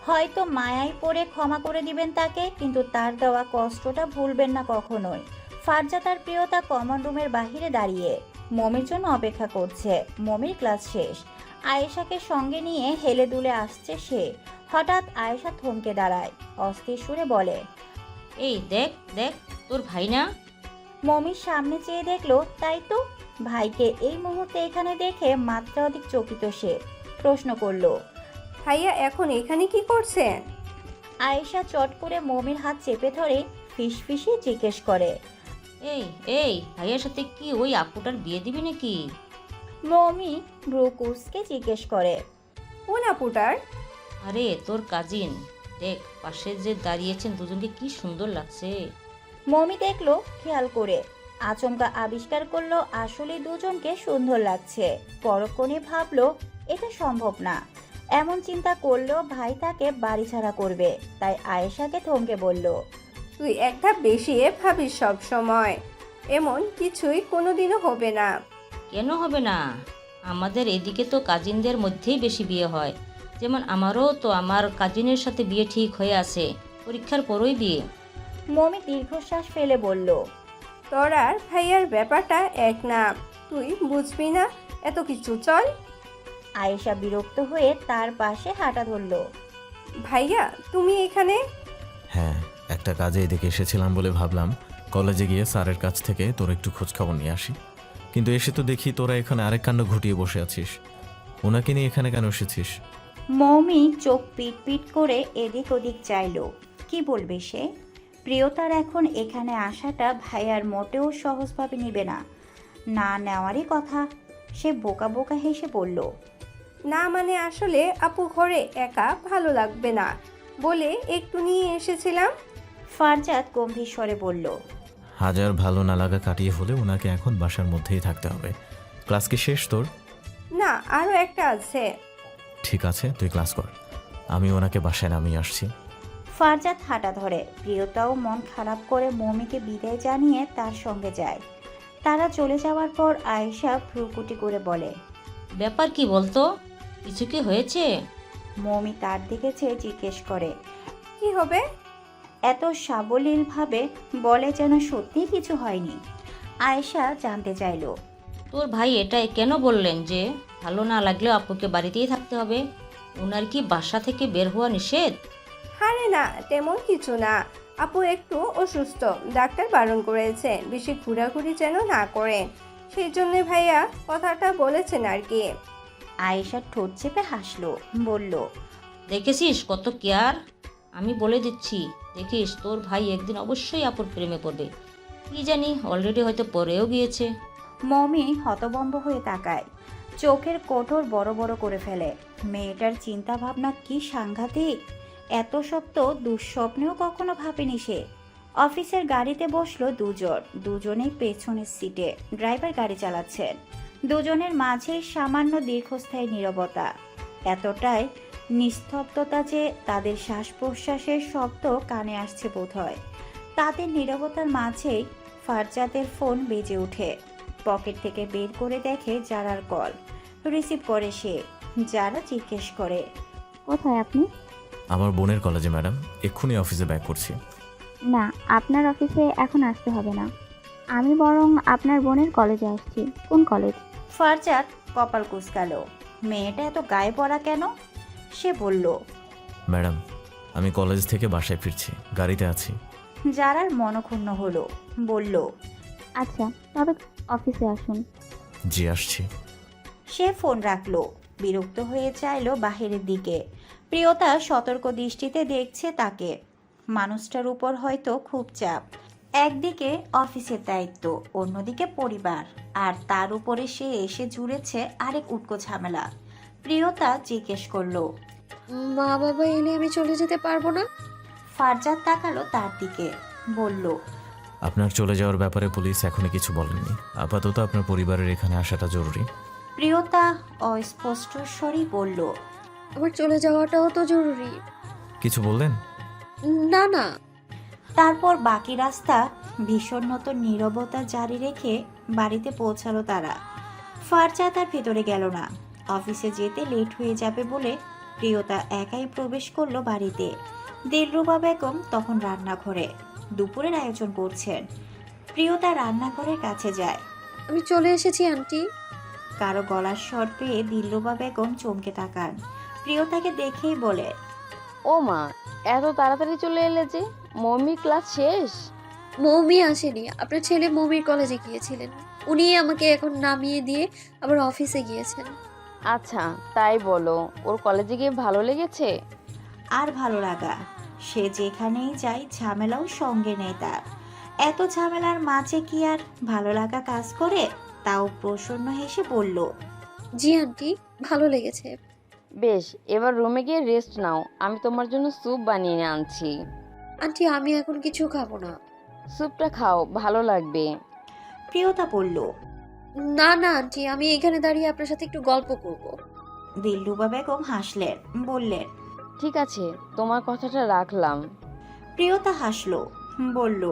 Speaker 3: হয়তো মায়ায় পড়ে ক্ষমা করে দিবেন তাকে, কিন্তু তার দেওয়া কষ্টটা ভুলবেন না কখনোই। ফারজাত আর প্রিয়তা কমন রুমের বাহিরে দাঁড়িয়ে মমির জন্য অপেক্ষা করছে। মমির ক্লাস শেষ, আয়েশাকে সঙ্গে নিয়ে হেলে দুলে আসছে সে। হঠাৎ আয়েশা থমকে দাঁড়ায়, অস্থির সুরে বলে,
Speaker 6: এই দেখ দেখ, তোর ভাই না?
Speaker 3: মমির সামনে চেয়ে দেখলো, তাই তো। ভাইকে এই মুহূর্তে এখানে দেখে মাত্রা অধিক চকিত সে। প্রশ্ন করলো।
Speaker 5: ভাইয়া এখন এখানে কি করছেন?
Speaker 3: আয়েশা চট করে মমির হাত চেপে ধরে ফিসফিসিয়ে জিজ্ঞেস করে।
Speaker 6: এই এই ভাইয়ের সাথে কি ওই আপুটার বিয়ে দিবি নাকি?
Speaker 3: মমি ব্রুকুসকে জিজ্ঞেস করে।
Speaker 5: কোন আপুটার?
Speaker 6: আরে তোর কাজিন। দেখ পাশে যে দাঁড়িয়েছেন দুজনকে কি সুন্দর লাগছে।
Speaker 3: মমি দেখলো, খেয়াল করে আচমকা আবিষ্কার করলো আসলে দুজনকে সুন্দর লাগছে। পরক্ষণে ভাবলো এটা সম্ভব না। এমন চিন্তা করলেও ভাই তাকে বাড়ি ছাড়া করবে, তাই আয়েশাকে থমকে বলল।
Speaker 5: তুই একটা বেশি ভাবিস সব সময়। এমন কিছুই কোনোদিনও হবে না।
Speaker 6: কেন হবে না? আমাদের এদিকে তো কাজিনদের মধ্যেই বেশি বিয়ে হয়। যেমন আমারও তো আমার কাজিনের সাথে বিয়ে ঠিক হয়ে আছে, পরীক্ষার পরই বিয়ে।
Speaker 3: মমি দীর্ঘশ্বাস ফেলে বলল।
Speaker 5: তোর আর ভাইয়ার ব্যাপারটা এক না, তুই বুঝবি না এত কিছু। চল।
Speaker 3: আয়েশা বিরক্ত হয়ে তার পাশে হাঁটা ধরল।
Speaker 5: ভাইয়া তুমি এখানে?
Speaker 2: হ্যাঁ, একটা কাজে এদিকে এসেছিলাম বলে ভাবলাম কলেজে গিয়ে স্যারের কাছ থেকে তোর একটু খোঁজখবর নিয়ে আসি, কিন্তু এসে তো দেখি তোরা এখানে আরেক কাণ্ড ঘটিয়ে বসে আছিস। ওনাকে নিয়ে এখানে কেন এসেছিস?
Speaker 3: মৌমি চোখ পিট পিট করে এদিক ওদিক চাইল। কি বলবে সে? প্রিয়তার এখন এখানে আসাটা ভাইয়ার মোটেও সহজভাবে নিবে না, না নেওয়ারই কথা। সে বোকা বোকা হেসে বলল।
Speaker 5: না মানে আসলে আপু ঘরে একা ভালো লাগবে না বলে একটু নিয়ে এসেছিলাম।
Speaker 3: ফারজাদ গম্ভীর স্বরে বলল।
Speaker 2: হাজার ভালো না লাগা কাটিয়ে হলে ওনাকে এখন বাসার মধ্যেই থাকতে হবে। ক্লাস কি শেষ তোর?
Speaker 5: না, আরও একটা আছে।
Speaker 2: ঠিক আছে, তুই ক্লাস কর, আমি ওনাকে বাসায় নামিয়ে আসছি।
Speaker 3: ফারজাদ হাঁটা ধরে। প্রিয়তাও মন খারাপ করে মৌমিকে বিদায় জানিয়ে তার সঙ্গে যায়। তারা চলে যাওয়ার পর আয়েশা ভ্রুকুটি করে বলে।
Speaker 6: ব্যাপার কি বলতো? কিছু কি হয়েছে?
Speaker 3: মৌমি তার দিকে চেয়ে জিজ্ঞেস করে।
Speaker 5: কি হবে?
Speaker 3: এত সাবলীলভাবে বলে যেন সত্যি কিছু হয়নি। আয়েশা জানতে চাইল।
Speaker 6: তোর ভাই এটাই কেন বললেন যে ভালো না লাগলেও আপুকে বাড়িতেই থাকতে হবে? ওনার কি বাসা থেকে বের হওয়া নিষেধ?
Speaker 5: আরে না, তেমন কিছু না। আপু একটু অসুস্থ, ডাক্তার বারণ করেছে বেশি ঘোরাঘুরি যেন না করেন, সেই জন্য ভাইয়া কথাটা বলেছেন আর কি।
Speaker 3: আয়েশা ঠোঁট চেপে হাসলো, বলল।
Speaker 6: দেখেছিস কত কেয়ার। আমি বলে দিচ্ছি, দেখিস তোর ভাই একদিন অবশ্যই আপুর প্রেমে পড়বে। কি জানি অলরেডি হয়তো পড়েও গিয়েছে।
Speaker 3: মমি হতভম্ব হয়ে তাকায়, চোখের কোটর বড় বড় করে ফেলে। মেয়েটার চিন্তা ভাবনা কি সাংঘাতিক! এত সব তো দুঃস্বপ্নেও কখনো ভাবেনি সে। অফিসের গাড়িতে বসলো দুজনেই পেছনের সিটে। ড্রাইভার গাড়ি চালাচ্ছেন। দুজনের মাঝে সামান্য দীর্ঘস্থায়ী নীরবতা, এতটাই নিস্তব্ধতা যে তাদের শ্বাস প্রশ্বাসের শব্দ কানে আসছে বোধহয়। তাদের নীরবতার মাঝেই ফারজাদের ফোন বেজে ওঠে। পকেট থেকে বের করে দেখে যারার কল। রিসিভ করে সে। যারা জিজ্ঞেস করে,
Speaker 8: কোথায় আপনি?
Speaker 2: আমার বোনের কলেজে ম্যাডাম, এক্ষুনি অফিসে ব্যাক করছি।
Speaker 8: না, আপনার অফিসে এখন আসতে হবে না, আমি বরং আপনার বোনের কলেজে আসছি। কোন কলেজ?
Speaker 3: ফারজাদ কপাল কুঁচকালো। মেয়েটা এত গায়ে পড়া কেন? সে বলল।
Speaker 2: ম্যাডাম, আমি কলেজ থেকে বাসায় ফিরছি, গাড়িতে আছি।
Speaker 3: যারার মনক্ষুণ্ণ হলো, বলল।
Speaker 8: আচ্ছা, তবে অফিসে আসুন।
Speaker 2: জি আসছি।
Speaker 3: সে ফোন রাখলো। বিরক্ত হয়ে চাইলো বাহিরের দিকে। প্রিয়তা সতর্ক দৃষ্টিতে দেখছে তাকে। মানুষটার উপর হয়তো খুব চাপ। একদিকে অফিসের দায়িত্ব, অন্যদিকে পরিবার, আর তার উপরে সে এসে জুড়েছে আরেক উটকো ঝামেলা। প্রিয়তা জিজ্ঞেস করলো।
Speaker 1: মা বাবা এলে আমি চলে যেতে পারবো না?
Speaker 3: ফারজাদ তাকালো তার দিকে, বলল।
Speaker 2: আপনার চলে যাওয়ার ব্যাপারে পুলিশ এখনই কিছু বলেননি। আপাতত আপনার পরিবারের এখানে আসাটা জরুরি।
Speaker 3: প্রিয়তা অস্পষ্ট স্বরেই বলল।
Speaker 1: আমার চলে যাওয়াটাও তো জরুরি।
Speaker 2: কিছু বললেন?
Speaker 1: না না।
Speaker 3: তারপর বাকি রাস্তা ভীষণত নীরবতা জারি রেখে বাড়িতে পৌঁছালো তারা। ফারজা তার ভেতরে গেল না। অফিসে যেতে লেট হয়ে যাবে বলে প্রিয়তা একাই প্রবেশ করলো বাড়িতে। দিলরুবা বেগম তখন রান্নাঘরে দুপুরের আয়োজন করছেন। প্রিয়তা রান্নাঘরের কাছে যায়।
Speaker 1: আমি চলে এসেছি আন্টি।
Speaker 3: কারো গলার স্বর পেয়ে দিলরুবা বেগম চমকে তাকান। প্রিয়তাকে দেখেই বলে,
Speaker 4: ও মা, এত তাড়াতাড়ি চলে এলে যে? মম্মি ক্লাস শেষ?
Speaker 1: মৌমি আসেনি, আপনার ছেলে মৌমির কলেজে গিয়েছিলেন। উনি আমাকে এখন নামিয়ে দিয়ে আবার অফিসে গিয়েছেন।
Speaker 4: আচ্ছা, তাই বলো। ওর কলেজে গিয়ে ভালো লেগেছে?
Speaker 3: আর ভালো লাগা, সে যেখানেই যায় ঝামেলাও সঙ্গে নেই তার। এত ঝামেলার মাঝে কি আর ভালো লাগা কাজ করে? তাও প্রসন্ন হেসে বলল,
Speaker 1: জি আন্টি, ভালো লেগেছে।
Speaker 4: বেশ, এবার রুমে গিয়ে রেস্ট নাও। আমি তোমার জন্য স্যুপ বানিয়ে আনছি।
Speaker 1: আন্টি আমি এখন কিছু খাবো না।
Speaker 4: স্যুপটা খাও, ভালো লাগবে।
Speaker 3: প্রিয়তা বলল।
Speaker 1: না না আন্টি, আমি এখানে দাঁড়িয়ে আপনার সাথে একটু গল্প করব।
Speaker 3: দিলরুবা বেগম হাসলেন, বললেন,
Speaker 4: ঠিক আছে, তোমার কথাটা রাখলাম।
Speaker 3: প্রিয়তা হাসলো, বলল,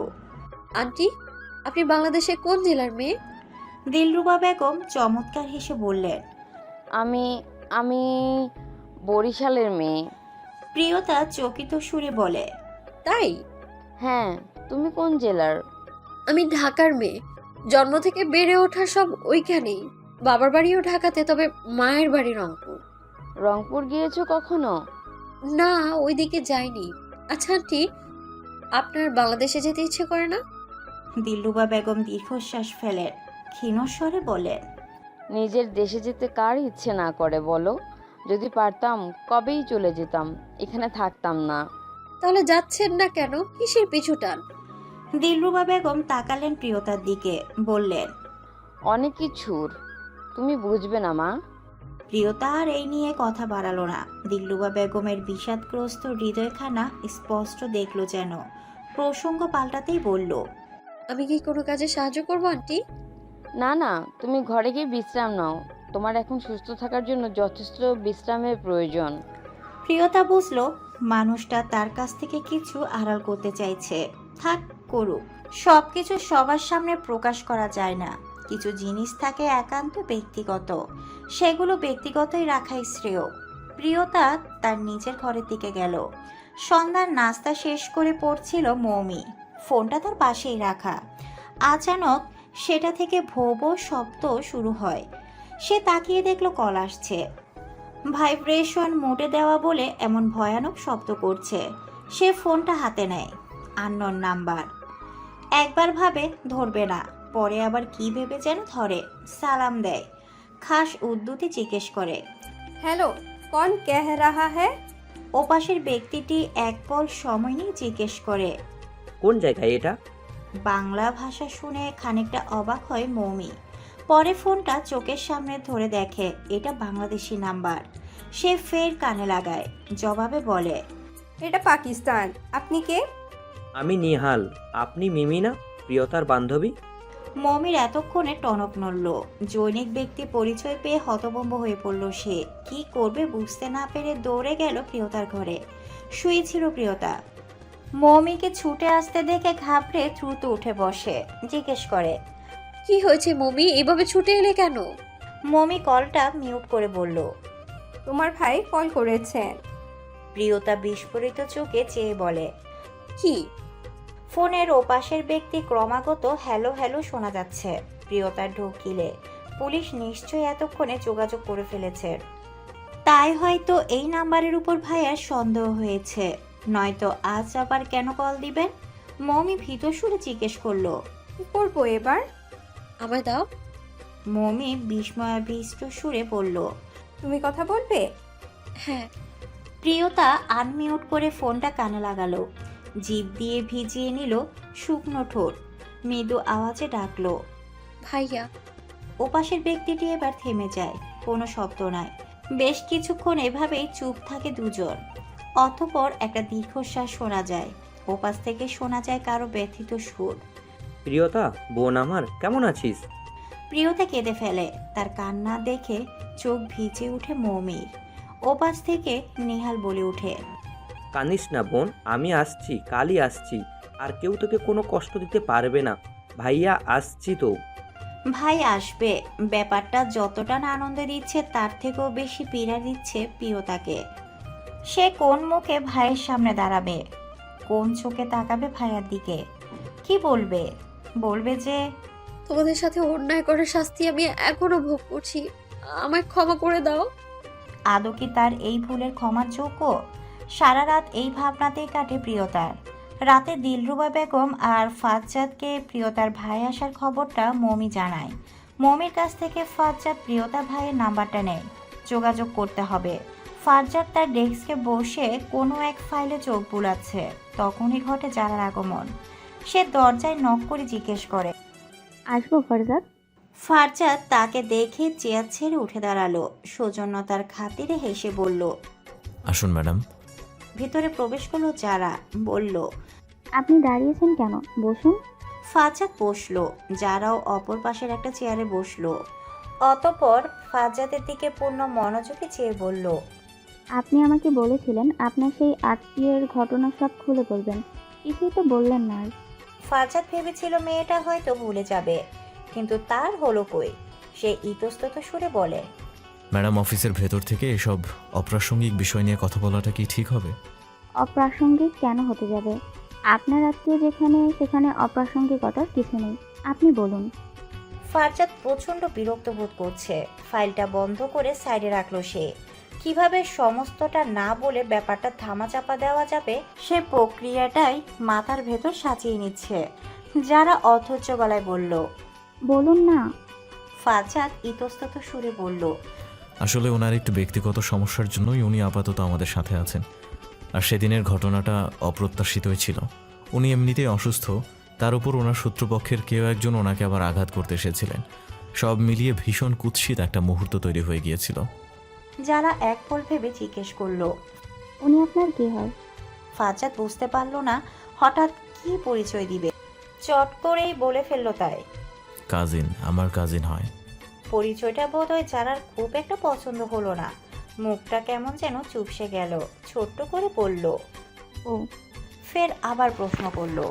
Speaker 1: আন্টি, আপনি বাংলাদেশের কোন জেলার মেয়ে?
Speaker 3: দিলরুবা বেগম চমৎকার হেসে বললেন,
Speaker 4: আমি আমি বরিশালের মেয়ে।
Speaker 3: প্রিয়তা চকিত সুরে বলে,
Speaker 1: তাই?
Speaker 4: হ্যাঁ, তুমি কোন জেলার?
Speaker 1: আমি ঢাকার মেয়ে। জন্ম থেকে বেড়ে ওঠা সব ওইখানেই। বাবার বাড়িও ঢাকাতে, তবে মায়ের বাড়ি রংপুর।
Speaker 4: রংপুর গিয়েছো কখনো?
Speaker 1: না, ওইদিকে যাইনি। আচ্ছা আন্টি, আপনার বাংলাদেশে যেতে ইচ্ছে করে না?
Speaker 3: দিলরুবা বেগম দীর্ঘশ্বাস ফেলেন, ক্ষীণ স্বরে বলেন,
Speaker 4: নিজের দেশে যেতে কার ইচ্ছে না করে বলো? যদি পারতাম কবেই চলে যেতাম, এখানে থাকতাম না।
Speaker 1: তাহলে যাচ্ছেন না কেন? কিসের পিছু টান?
Speaker 3: দিলরুবা বেগম তাকালেন প্রিয়তার দিকে, বললেন,
Speaker 4: অনেক কিছুর, তুমি বুঝবে না মা।
Speaker 3: প্রিয়তা আর এই নিয়ে কথা বাড়ালো না। দিলরুবা বেগমের বিষাদগ্রস্ত হৃদয়খানা স্পষ্ট দেখল যেন। প্রসঙ্গ পাল্টাতেই বলল,
Speaker 1: আমি কি কোনো কাজে সাহায্য করবো আন্টি?
Speaker 4: না না, তুমি ঘরে গিয়ে বিশ্রাম নাও। তোমার এখন সুস্থ থাকার জন্য যথেষ্ট বিশ্রামের প্রয়োজন।
Speaker 3: প্রিয়তা বুঝলো মানুষটা তার কাছ থেকে কিছু আড়াল করতে চাইছে। থাক, করুক। সবকিছু সবার সামনে প্রকাশ করা যায় না। কিছু জিনিস থাকে একান্ত ব্যক্তিগত, সেগুলো ব্যক্তিগতই রাখাই শ্রেয়। প্রিয়তা তার নিজের ঘরের দিকে গেল। সন্ধ্যার নাস্তা শেষ করে পড়ছিল মৌমি। ফোনটা তার পাশেই রাখা। আচানক সেটা থেকে ভো ভো শব্দ শুরু হয়। সে তাকিয়ে দেখলো কল আসছে। ভাইব্রেশন মোডে দেওয়া বলে এমন ভয়ানক শব্দ করছে। সে ফোনটা হাতে নেয়। Unknown number. একবার ভাবে ধরবে না, পরে আবার কি ভেবে যেন ধরে। সালাম দেয়। খাস উদ্যুতি জিজ্ঞেস করে,
Speaker 5: हेलो, कौन कह रहा है?
Speaker 3: ওপাশের ব্যক্তিটি এক পল সময় নিয়ে জিজ্ঞেস করে।
Speaker 9: কোন জায়গায় এটা?
Speaker 3: বাংলা ভাষা শুনে খানিকটা অবাক হয় মৌমি। পরে ফোনটা চোখের সামনে ধরে দেখে এটা বাংলাদেশি নাম্বার। সে ফের কানে লাগায়, জবাবে বলে,
Speaker 5: এটা পাকিস্তান। আপনি কে?
Speaker 9: আমি নিহাল। আপনি মিমি না, প্রিয়তার বান্ধবী?
Speaker 3: মৌমির এতক্ষণে টনক নড়ল। জৈনিক ব্যক্তি পরিচয় পেয়ে হতভম্ব হয়ে পড়ল সে। কি করবে বুঝতে না পেরে দৌড়ে গেল প্রিয়তার ঘরে। শুয়েছিল প্রিয়তা। মৌমিকে ছুটে আসতে দেখে ঘাবড়ে দ্রুত উঠে বসে, জিজ্ঞেস করে,
Speaker 1: কি হয়েছে মমি, এভাবে ছুটে এলে কেন?
Speaker 3: মৌমি কলটা মিউট করে বলল।
Speaker 5: তোমার ভাই কল করেছেন।
Speaker 3: প্রিয়তা বিস্ফোরিত চোখে চেয়ে বলে,
Speaker 1: কি?
Speaker 3: ফোনের ওপাশের ব্যক্তি ক্রমাগত হ্যালো হ্যালো শোনা যাচ্ছে। প্রিয়তার ঢোকিলে পুলিশ নিশ্চয়ই এতক্ষণে যোগাযোগ করে ফেলেছে। তাই হয়তো এই নাম্বারের উপর ভাইয়ার সন্দেহ হয়েছে। নয়তো আজ আবার কেন কল দিবেন? মৌমি ভীত সুরে জিজ্ঞেস করলো।
Speaker 5: কি করবো এবার?
Speaker 1: আমায় দাও।
Speaker 3: মৌমি বিস্ময়াভিষ্ট সুরে বলল,
Speaker 5: তুমি কথা বলবে?
Speaker 1: হ্যাঁ।
Speaker 3: প্রিয়তা আনমিউট করে ফোনটা কানে লাগালো। জিভ দিয়ে ভিজিয়ে নিল শুকনো ঠোঁট। মৃদু আওয়াজে ডাকলো,
Speaker 1: ভাইয়া।
Speaker 3: ওপাশের ব্যক্তিটি এবার থেমে যায়। কোনো শব্দ নাই। বেশ কিছুক্ষণ এভাবেই চুপ থাকে দুজন। অতঃপর একটা দীর্ঘশ্বাস শোনা যায়। ওপাশ থেকে শোনা যায় কারো ব্যথিত সুর।
Speaker 9: প্রিয়তা, বোন আমার, কেমন আছিস?
Speaker 3: প্রিয়তা কেঁদে ফেলে। তার কান্না দেখে চোখ ভিজে উঠে মৌমির। ওপাশ থেকে নিহাল বলে ওঠে,
Speaker 9: কাঁদিস না বোন, আমি আসছি, কালই আসছি। আর কেউ তোকে কোনো কষ্ট দিতে পারবে না। ভাইয়া আসছি তো।
Speaker 3: ভাই আসবে। ব্যাপারটা যতটা না আনন্দ দিচ্ছে তার থেকেও বেশি পীড়া দিচ্ছে প্রিয়তাকে। সে কোন মুখে ভাইয়ের সামনে দাঁড়াবে, কোন চোখে তাকাবে ভাইয়ার দিকে, কি বলবে? বলবে যে
Speaker 1: তোমাদের সাথে অন্যায় করার শাস্তি আমি এখনো ভোগ করছি, আমায় ক্ষমা করে দাও।
Speaker 3: আদৌ কি তার এই ভুলের ক্ষমার যোগ্য? সারা রাত এই ভাবনাতেই কাটে প্রিয়তার। রাতে দিলরুবা বেগম আর ফাজ্জাদকে প্রিয়তার ভাই আসার খবরটা মমি জানায়। মমির কাছ থেকে ফাজ্জাদ প্রিয়তা ভাইয়ের নাম্বারটা নেয়। যোগাযোগ করতে হবে। ফাজ্জাদ তার ডেস্কে বসে কোনো এক ফাইলে চোখ বুলাচ্ছে। তখনই ঘটে যারার আগমন। সে দরজায় নক করে জিজ্ঞেস করে,
Speaker 8: আসবো ফারজাদ?
Speaker 3: ফারজাদ তাকে দেখে চেয়ার ছেড়ে উঠে দাঁড়ালো। সৌজন্যতার খাতিরে হেসে বলল।
Speaker 2: আসুন ম্যাডাম।
Speaker 3: ভিতরে প্রবেশ করলো যারা, বলল,
Speaker 8: আপনি দাঁড়িয়েছেন কেন? বসুন।
Speaker 3: ফারজাদ বসলো। যারাও অপর পাশের একটা চেয়ারে বসলো। অতঃপর ফারজাদের দিকে পূর্ণ মনোযোগে চেয়ে বলল,
Speaker 8: আপনি আমাকে বলেছিলেন আপনার সেই আত্মীয়ের ঘটনা সব খুলে বলবেন, কিছুই তো বললেন না আর।
Speaker 3: ফারজাদ ভেবেছিল মেয়েটা হয়তো ভুলে যাবে, কিন্তু তার হলো কই। সে ইতস্তত সুরে বলে,
Speaker 2: ম্যাডাম, অফিসের ভেতর থেকে এসব অপ্রাসঙ্গিক বিষয় নিয়ে কথা বলাটা কি ঠিক হবে?
Speaker 8: অপ্রাসঙ্গিক কেন হতে যাবে? আপনার আত্মীয় যেখানে, সেখানে অপ্রাসঙ্গিকতার কিছু নেই। আপনি বলুন।
Speaker 3: ফারজাদ প্রচণ্ড বিরক্ত বোধ করছে। ফাইলটা বন্ধ করে সাইডে রাখলো সে। কিভাবে সমস্তটা না বলে ব্যাপারটা ধামাচাপা দেওয়া যাবে সে প্রক্রিয়াটাই মাথার ভেতর সাজিয়ে নিচ্ছে। যারা অধৈর্য গলায় বলল,
Speaker 8: বলুন না।
Speaker 3: ফারজাদ ইতস্তত সুরে বলল,
Speaker 2: আসলে ওনার একটু ব্যক্তিগত সমস্যার জন্যই উনি আপাতত আমাদের সাথে আছেন। আর সেদিনের ঘটনাটা অপ্রত্যাশিতই ছিল। উনি এমনিতেই অসুস্থ, তার উপর ওনার শত্রুপক্ষের কেউ একজন ওনাকে আবার আঘাত করতে এসেছিলেন। সব মিলিয়ে ভীষণ কুৎসিত একটা মুহূর্ত তৈরি হয়ে গিয়েছিল।
Speaker 3: যারা এক পল ভেবে জিজ্ঞেস করলো।
Speaker 8: উনি আপনার কি হয়?
Speaker 3: ফারজাদ বুঝতে পারলো না হঠাৎ কি পরিচয় দিবে। চট করেই বলে ফেললো তাই।
Speaker 2: কাজিন, আমার কাজিন হয়।
Speaker 3: পরিচয়টা বোধহয় যারার খুব একটা পছন্দ হলো না। মুখটা কেমন যেন চুপসে গেল। ছোট্ট করে বলল,
Speaker 8: ও,
Speaker 3: ফের আবার প্রশ্ন করলো।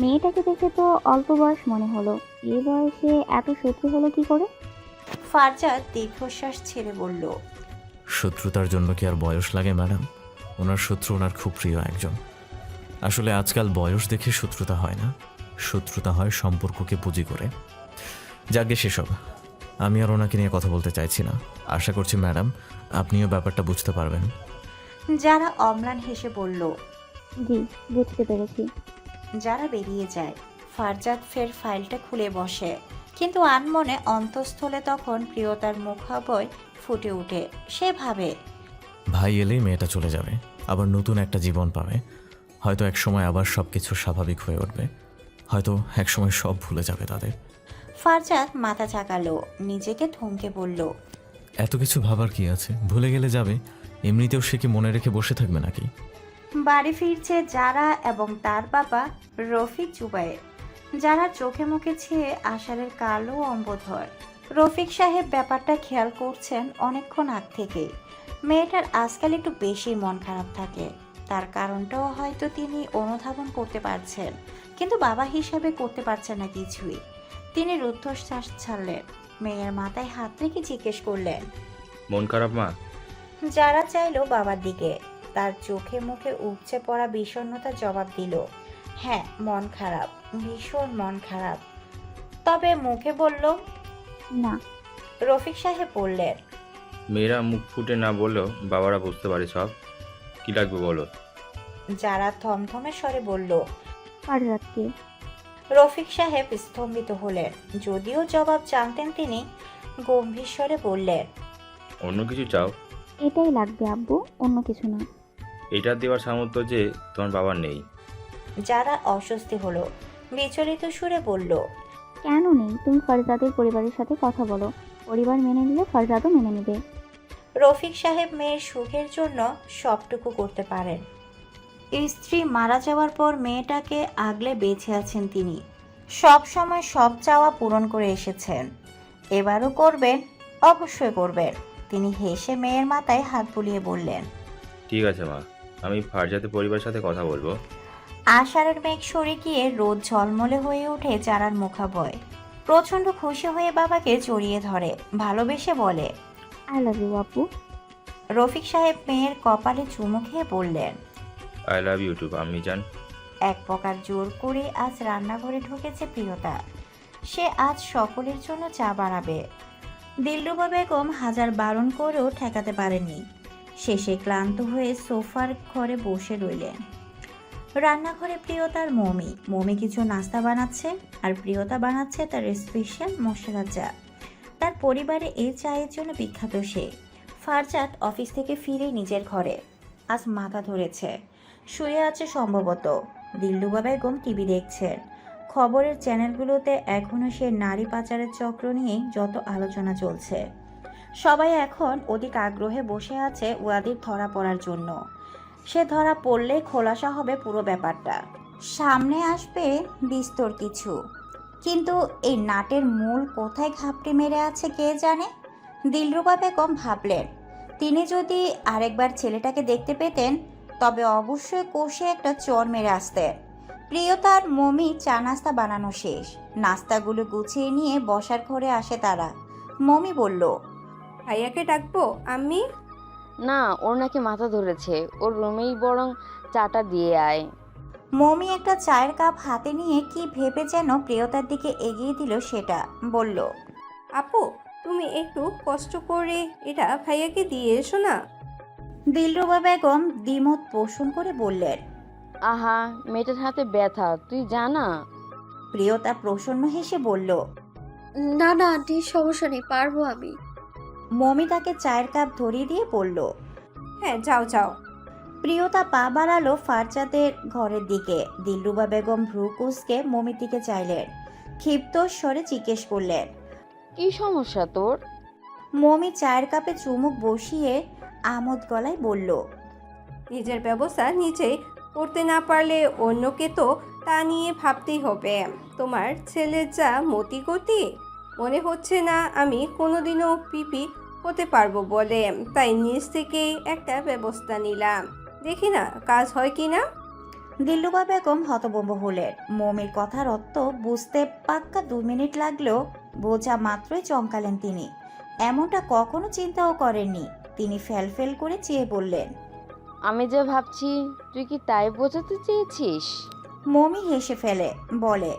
Speaker 8: মেয়েটাকে দেখে তো অল্প বয়স মনে হলো, এই বয়সে এত শত্রু হলো কি করে?
Speaker 3: ফারজাদ দীর্ঘশ্বাস ছেড়ে বলল,
Speaker 2: শত্রুতার জন্য কি আর বয়স লাগে ম্যাডাম? ওনার শত্রু ওনার খুব প্রিয় একজন। আসলে আজকাল বয়স দেখে শত্রুতা হয় না, শত্রুতা হয় সম্পর্ককে পুঁজি করে। যাকে সেসব, আমি আর ওনাকে নিয়ে কথা বলতে চাইছি না। আশা করছি ম্যাডাম আপনিও ব্যাপারটা বুঝতে পারবেন।
Speaker 3: যারা অম্লান হেসে বলল।
Speaker 8: জি, বুঝতে পেরেছি।
Speaker 3: যারা বেরিয়ে যায়। ফারজাদ ফের ফাইলটা খুলে বসে, কিন্তু আনমনে অন্তঃস্থলে তখন প্রিয়তার মুখাবয় ফুটে ওঠে। সে ভাবে,
Speaker 2: ভাই এলেই মেয়েটা চলে যাবে, আবার নতুন একটা জীবন পাবে। হয়তো একসময় আবার সব কিছু স্বাভাবিক হয়ে উঠবে, হয়তো একসময় সব ভুলে যাবে তাদের।
Speaker 3: ফারজাদ মাথা চাকালো, নিজেকে থমকে বলল,
Speaker 2: এত কিছু ভাবার কি আছে? ভুলে গেলে যাবে, এমনিতেও সে কি মনে রেখে বসে থাকবে নাকি?
Speaker 3: বাড়ি ফিরছে যারা এবং তার বাবা রফিক জুবায়ের। যারা চোখে মুখে ছেয়ে আষাঢ়ের কালো অম্বধর। রফিক সাহেব ব্যাপারটা খেয়াল করছেন অনেকক্ষণ আগ থেকেই। মেয়েটার আজকাল একটু বেশি মন খারাপ থাকে। তার কারণটাও হয়তো তিনি অনুধাবন করতে পারছেন, কিন্তু বাবা হিসাবে করতে পারছেন না কিছুই। তিনি রুদ্ধশ্বাস ছাড়লেন। মেয়ের মাথায় হাত রেখে জিজ্ঞেস করলেন,
Speaker 10: মন খারাপ মা?
Speaker 3: যারা চাইলো বাবার দিকে। তার চোখে মুখে উপচে পড়া বিষণ্ণতার জবাব দিল, হ্যাঁ মন খারাপ, ভীষণ মন খারাপ। তবে মুখে বলল
Speaker 8: না।
Speaker 3: রফিক সাহেব বললেন,
Speaker 10: মেয়েরা মুখ ফুটে না বললেও বাবারা বুঝতে পারে সব। কি লাগবে বলো?
Speaker 3: যারা থমথমে স্বরে বলল।
Speaker 8: ফারজাদকে।
Speaker 3: রফিক সাহেব স্তম্ভিত হলেন। যদিও জবাব জানতেন তিনি, গম্ভীর স্বরে বললেন,
Speaker 10: অন্য কিছু চাও?
Speaker 8: এটাই লাগবে আব্বু, অন্য কিছু না।
Speaker 10: এটা দেওয়ার সামর্থ্য যে তোমার বাবার নেই।
Speaker 3: যারা অস্বস্তি হলো, বিচলিত সুরে বলল,
Speaker 8: কেন নেই? তুমি ফারজাদের পরিবারের সাথে কথা বলো, পরিবার মেনে নিলে ফারজাদও মেনে নেবে।
Speaker 3: রফিক সাহেব মেয়ের সুখের জন্য সবটুকু করতে পারেন। স্ত্রী মারা যাওয়ার পর মেয়েটাকে আগলে বেঁচে আছেন তিনি। সব সময় সব চাওয়া পূরণ করে এসেছেন, এবারও করবেন, অবশ্যই করবেন। তিনি হেসে মেয়ের মাথায় হাত বুলিয়ে বললেন।
Speaker 10: ঠিক আছে মা, আমি ফারজাদের পরিবারের সাথে কথা বলবো।
Speaker 3: আষাঢ়ের মেঘ সরে গিয়ে রোদ ঝলমলে হয়ে ওঠে যারার মুখাবয়। প্রচন্ড খুশি হয়ে বাবাকে জড়িয়ে ধরে, ভালোবেসে বলে।
Speaker 8: আই লাভ ইউ আপু।
Speaker 3: রফিক সাহেব মেয়ের কপালে চুমু খেয়ে বললেন।
Speaker 10: আই লাভ ইউ টু আম্মি জান।
Speaker 3: এক প্রকার জোর করে আজ রান্নাঘরে ঢুকেছে প্রিয়তা। সে আজ সকলের জন্য চা বানাবে। দিলরুবা বেগম হাজার বারণ করেও ঠেকাতে পারেননি। শেষে ক্লান্ত হয়ে সোফার ঘরে বসে রইলেন। রান্নাঘরে প্রিয়তার মমি কিছু নাস্তা বানাচ্ছে, আর প্রিয়তা বানাচ্ছে তার স্পেশাল মশলা চা। তার পরিবারে এই চায়ের জন্য বিখ্যাত সে। ফারজাদ অফিস থেকে ফিরে নিজের ঘরে। আজ মাথা ধরেছে, শুয়ে আছে সম্ভবত। দিলরুবা বেগম টিভি দেখছেন। খবরের চ্যানেলগুলোতে এখনও সে নারী পাচারের চক্র নিয়ে যত আলোচনা চলছে। সবাই এখন অধিক আগ্রহে বসে আছে ওয়াদির ধরা পড়ার জন্য। সে ধরা পড়লে খোলাসা হবে পুরো ব্যাপারটা, সামনে আসবে বিস্তর কিছু। কিন্তু এই নাটের মূল কোথায় ঘাপটি মেরে আছে কে জানে। দিলরুবা বেগম ভাবলেন, তিনি যদি আরেকবার ছেলেটাকে দেখতে পেতেন তবে অবশ্যই কষে একটা চর মেরে আসতেন। প্রিয়তার মমি চা নাস্তা বানানো শেষ। নাস্তাগুলো গুছিয়ে নিয়ে বসার ঘরে আসে তারা। মমি বলল।
Speaker 5: ভাইয়াকে ডাকবো আম্মি?
Speaker 4: না, ওর নাকি মাথা ধরেছে, ওর রুমেই বরং চাটা দিয়ে আয়।
Speaker 3: মমি একটা চায়ের কাপ হাতে নিয়ে কি ভেবে যেন প্রিয়তার দিকে এগিয়ে দিল, সেটা বলল।
Speaker 5: আপু, তুমি একটু কষ্ট করে এটা ভাইয়াকে দিয়ে এসো না।
Speaker 3: দিলরুবা বেগম দ্বিমত পোষণ করে বললেন।
Speaker 4: আহা, মেয়েটার হাতে ব্যথা, তুই জানা।
Speaker 3: প্রিয়তা প্রসন্ন হেসে বলল।
Speaker 1: না না আন্টি, সমস্যা নেই, পারবো আমি।
Speaker 3: মমি তাকে চায়ের কাপ ধরিয়ে দিয়ে বলল।
Speaker 5: হ্যাঁ, যাও যাও।
Speaker 3: প্রিয়তা পা বাড়ালো ফারজাদের ঘরের দিকে। দিলরুবা বেগম ভ্রু কুঁচকে মমির দিকে চাইলেন। ক্ষিপ্ত স্বরে জিজ্ঞেস করলেন।
Speaker 4: কি সমস্যা তোর?
Speaker 3: মমি চায়ের কাপে চুমুক বসিয়ে আমোদ গলায় বলল।
Speaker 5: নিজের ব্যবস্থা নিজেই করতে না পারলে অন্যকে তো তা নিয়ে ভাবতেই হবে। তোমার ছেলের যা মতি গতি, মনে হচ্ছে না আমি কোনোদিনও পিপি হতে পারবো বলে, তাই নিজ থেকেই একটা ব্যবস্থা নিলাম, দেখি না কাজ হয় কি না।
Speaker 3: দিলরুবা বেগম হতভম্ব হলেন। মমির কথার অর্থ বুঝতে পাক্কা 2 মিনিট লাগলেও বোঝা মাত্রই চমকালেন তিনি। এমনটা কখনো চিন্তাও করেননি। তিনি ফেল করে চেয়ে বললেন।
Speaker 4: আমি যে ভাবছি, তুই কি তাই বোঝাতে চেয়েছিস?
Speaker 3: মমি হেসে ফেলে বলে।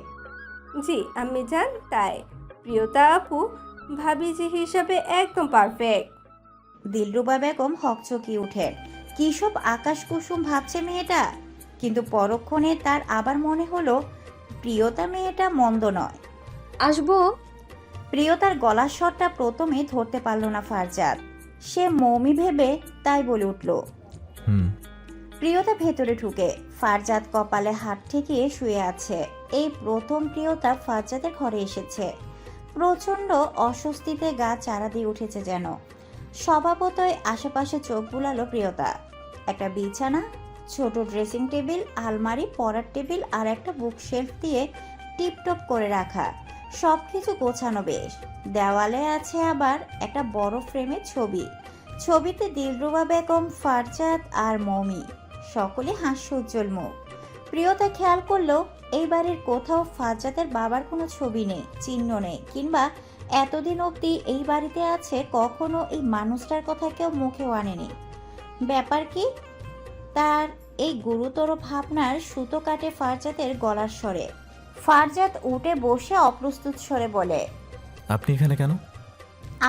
Speaker 5: জি আমি জান, তাই প্রিয়তা আপু ভাবিজি হিসাবে একদম পারফেক্ট।
Speaker 3: দিলরুবা বেগম হকচকিয়ে উঠেন। কি সব আকাশ কুসুম ভাবছে মেয়েটা। কিন্তু পরক্ষণে তার আবার মনে হলো প্রিয়তা মেয়েটা মন্দ নয়।
Speaker 1: আসবো?
Speaker 3: প্রিয়তার গলার স্বরটা প্রথমে ধরতে পারল না ফারজাদ। সে মমি ভেবে তাই বলে উঠল।
Speaker 2: হুম।
Speaker 3: প্রিয়তা ভেতরে ঢুকে। ফারজাদ কপালে হাত ঠেকিয়ে শুয়ে আছে। এই প্রথম প্রিয়তা ফারজাদের ঘরে এসেছে। প্রচণ্ড অস্বস্তিতে গা চারা দিয়ে উঠেছে যেন। স্বভাবতই আশেপাশে চোখ বুলালো প্রিয়তা। একটা বিছানা, ছোট ড্রেসিং টেবিল, আলমারি, পড়ার টেবিল আর একটা বুক শেলফ দিয়ে টিপটপ করে রাখা। সব কিছু গোছানো বেশ। দেওয়ালে আছে আবার একটা বড় ফ্রেমের ছবি। ছবিতে দিলরুবা বেগম, ফারজাদ আর মমি, সকলে হাস্যোজ্জ্বল মুখ। প্রিয়তা খেয়াল করলো এই বাড়ির কোথাও ফারজাদের বাবার কোনো ছবি নেই, চিহ্ন নেই, কিংবা এতদিন অবধি এই বাড়িতে আছে কখনো এই মানুষটার কথা কেউ মুখেও আনেনি। ব্যাপার কি? তার এই গুরুতর ভাবনার সুতো কাটে ফারজাদের গলার স্বরে। ফারজাদ উঠে বসে অপ্রস্তুত স্বরে বলে।
Speaker 2: আপনি এখানে কেন?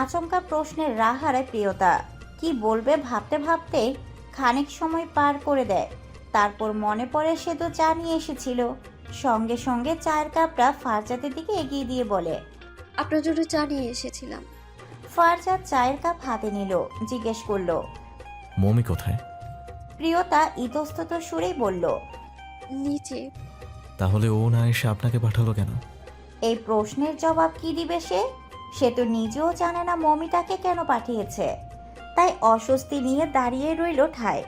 Speaker 3: আচমকা প্রশ্নের রাহ হারায় প্রিয়তা। কি বলবে ভাবতে ভাবতে খানিক সময় পার করে দেয়। তারপর মনে পড়ে সে তো চা নিয়ে এসেছিল। সঙ্গে সঙ্গে চায়ের কাপটা ফারজাদের দিকে এগিয়ে দিয়ে বলে।
Speaker 1: আপনার জন্য চা নিয়ে এসেছিলাম।
Speaker 3: ফারজাদ চায়ের কাপ হাতে নিল, জিজ্ঞেস করলো।
Speaker 2: মমি কোথায়?
Speaker 3: প্রিয়তা ইতস্তত সুরেই বলল।
Speaker 1: নিচে।
Speaker 2: তাহলে ও না এসে আপনাকে পাঠালো কেন?
Speaker 3: এই প্রশ্নের জবাব কি দিবে সে? সে তো নিজেও জানে না মমি তাকে কেন পাঠিয়েছে। তাই অস্বস্তি নিয়ে দাঁড়িয়ে রইল ঠায়।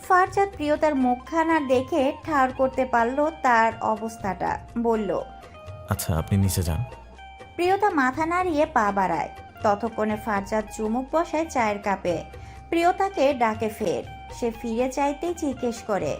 Speaker 3: ফারজাদ প্রিয়তার মুখখানা দেখে ঠাড় করতে পারল তার অবস্থাটা। বলল।
Speaker 2: আচ্ছা আপনি নিচে যান।
Speaker 3: প্রিয়তা মাথা নাড়িয়ে পা বাড়ায়। ততক্ষণে ফারজাদ চুমুক বসায় চায়ের কাপে। প্রিয়তাকে ডাকে ফের। সে ফিরে চাইতেই জিজ্ঞেস করে,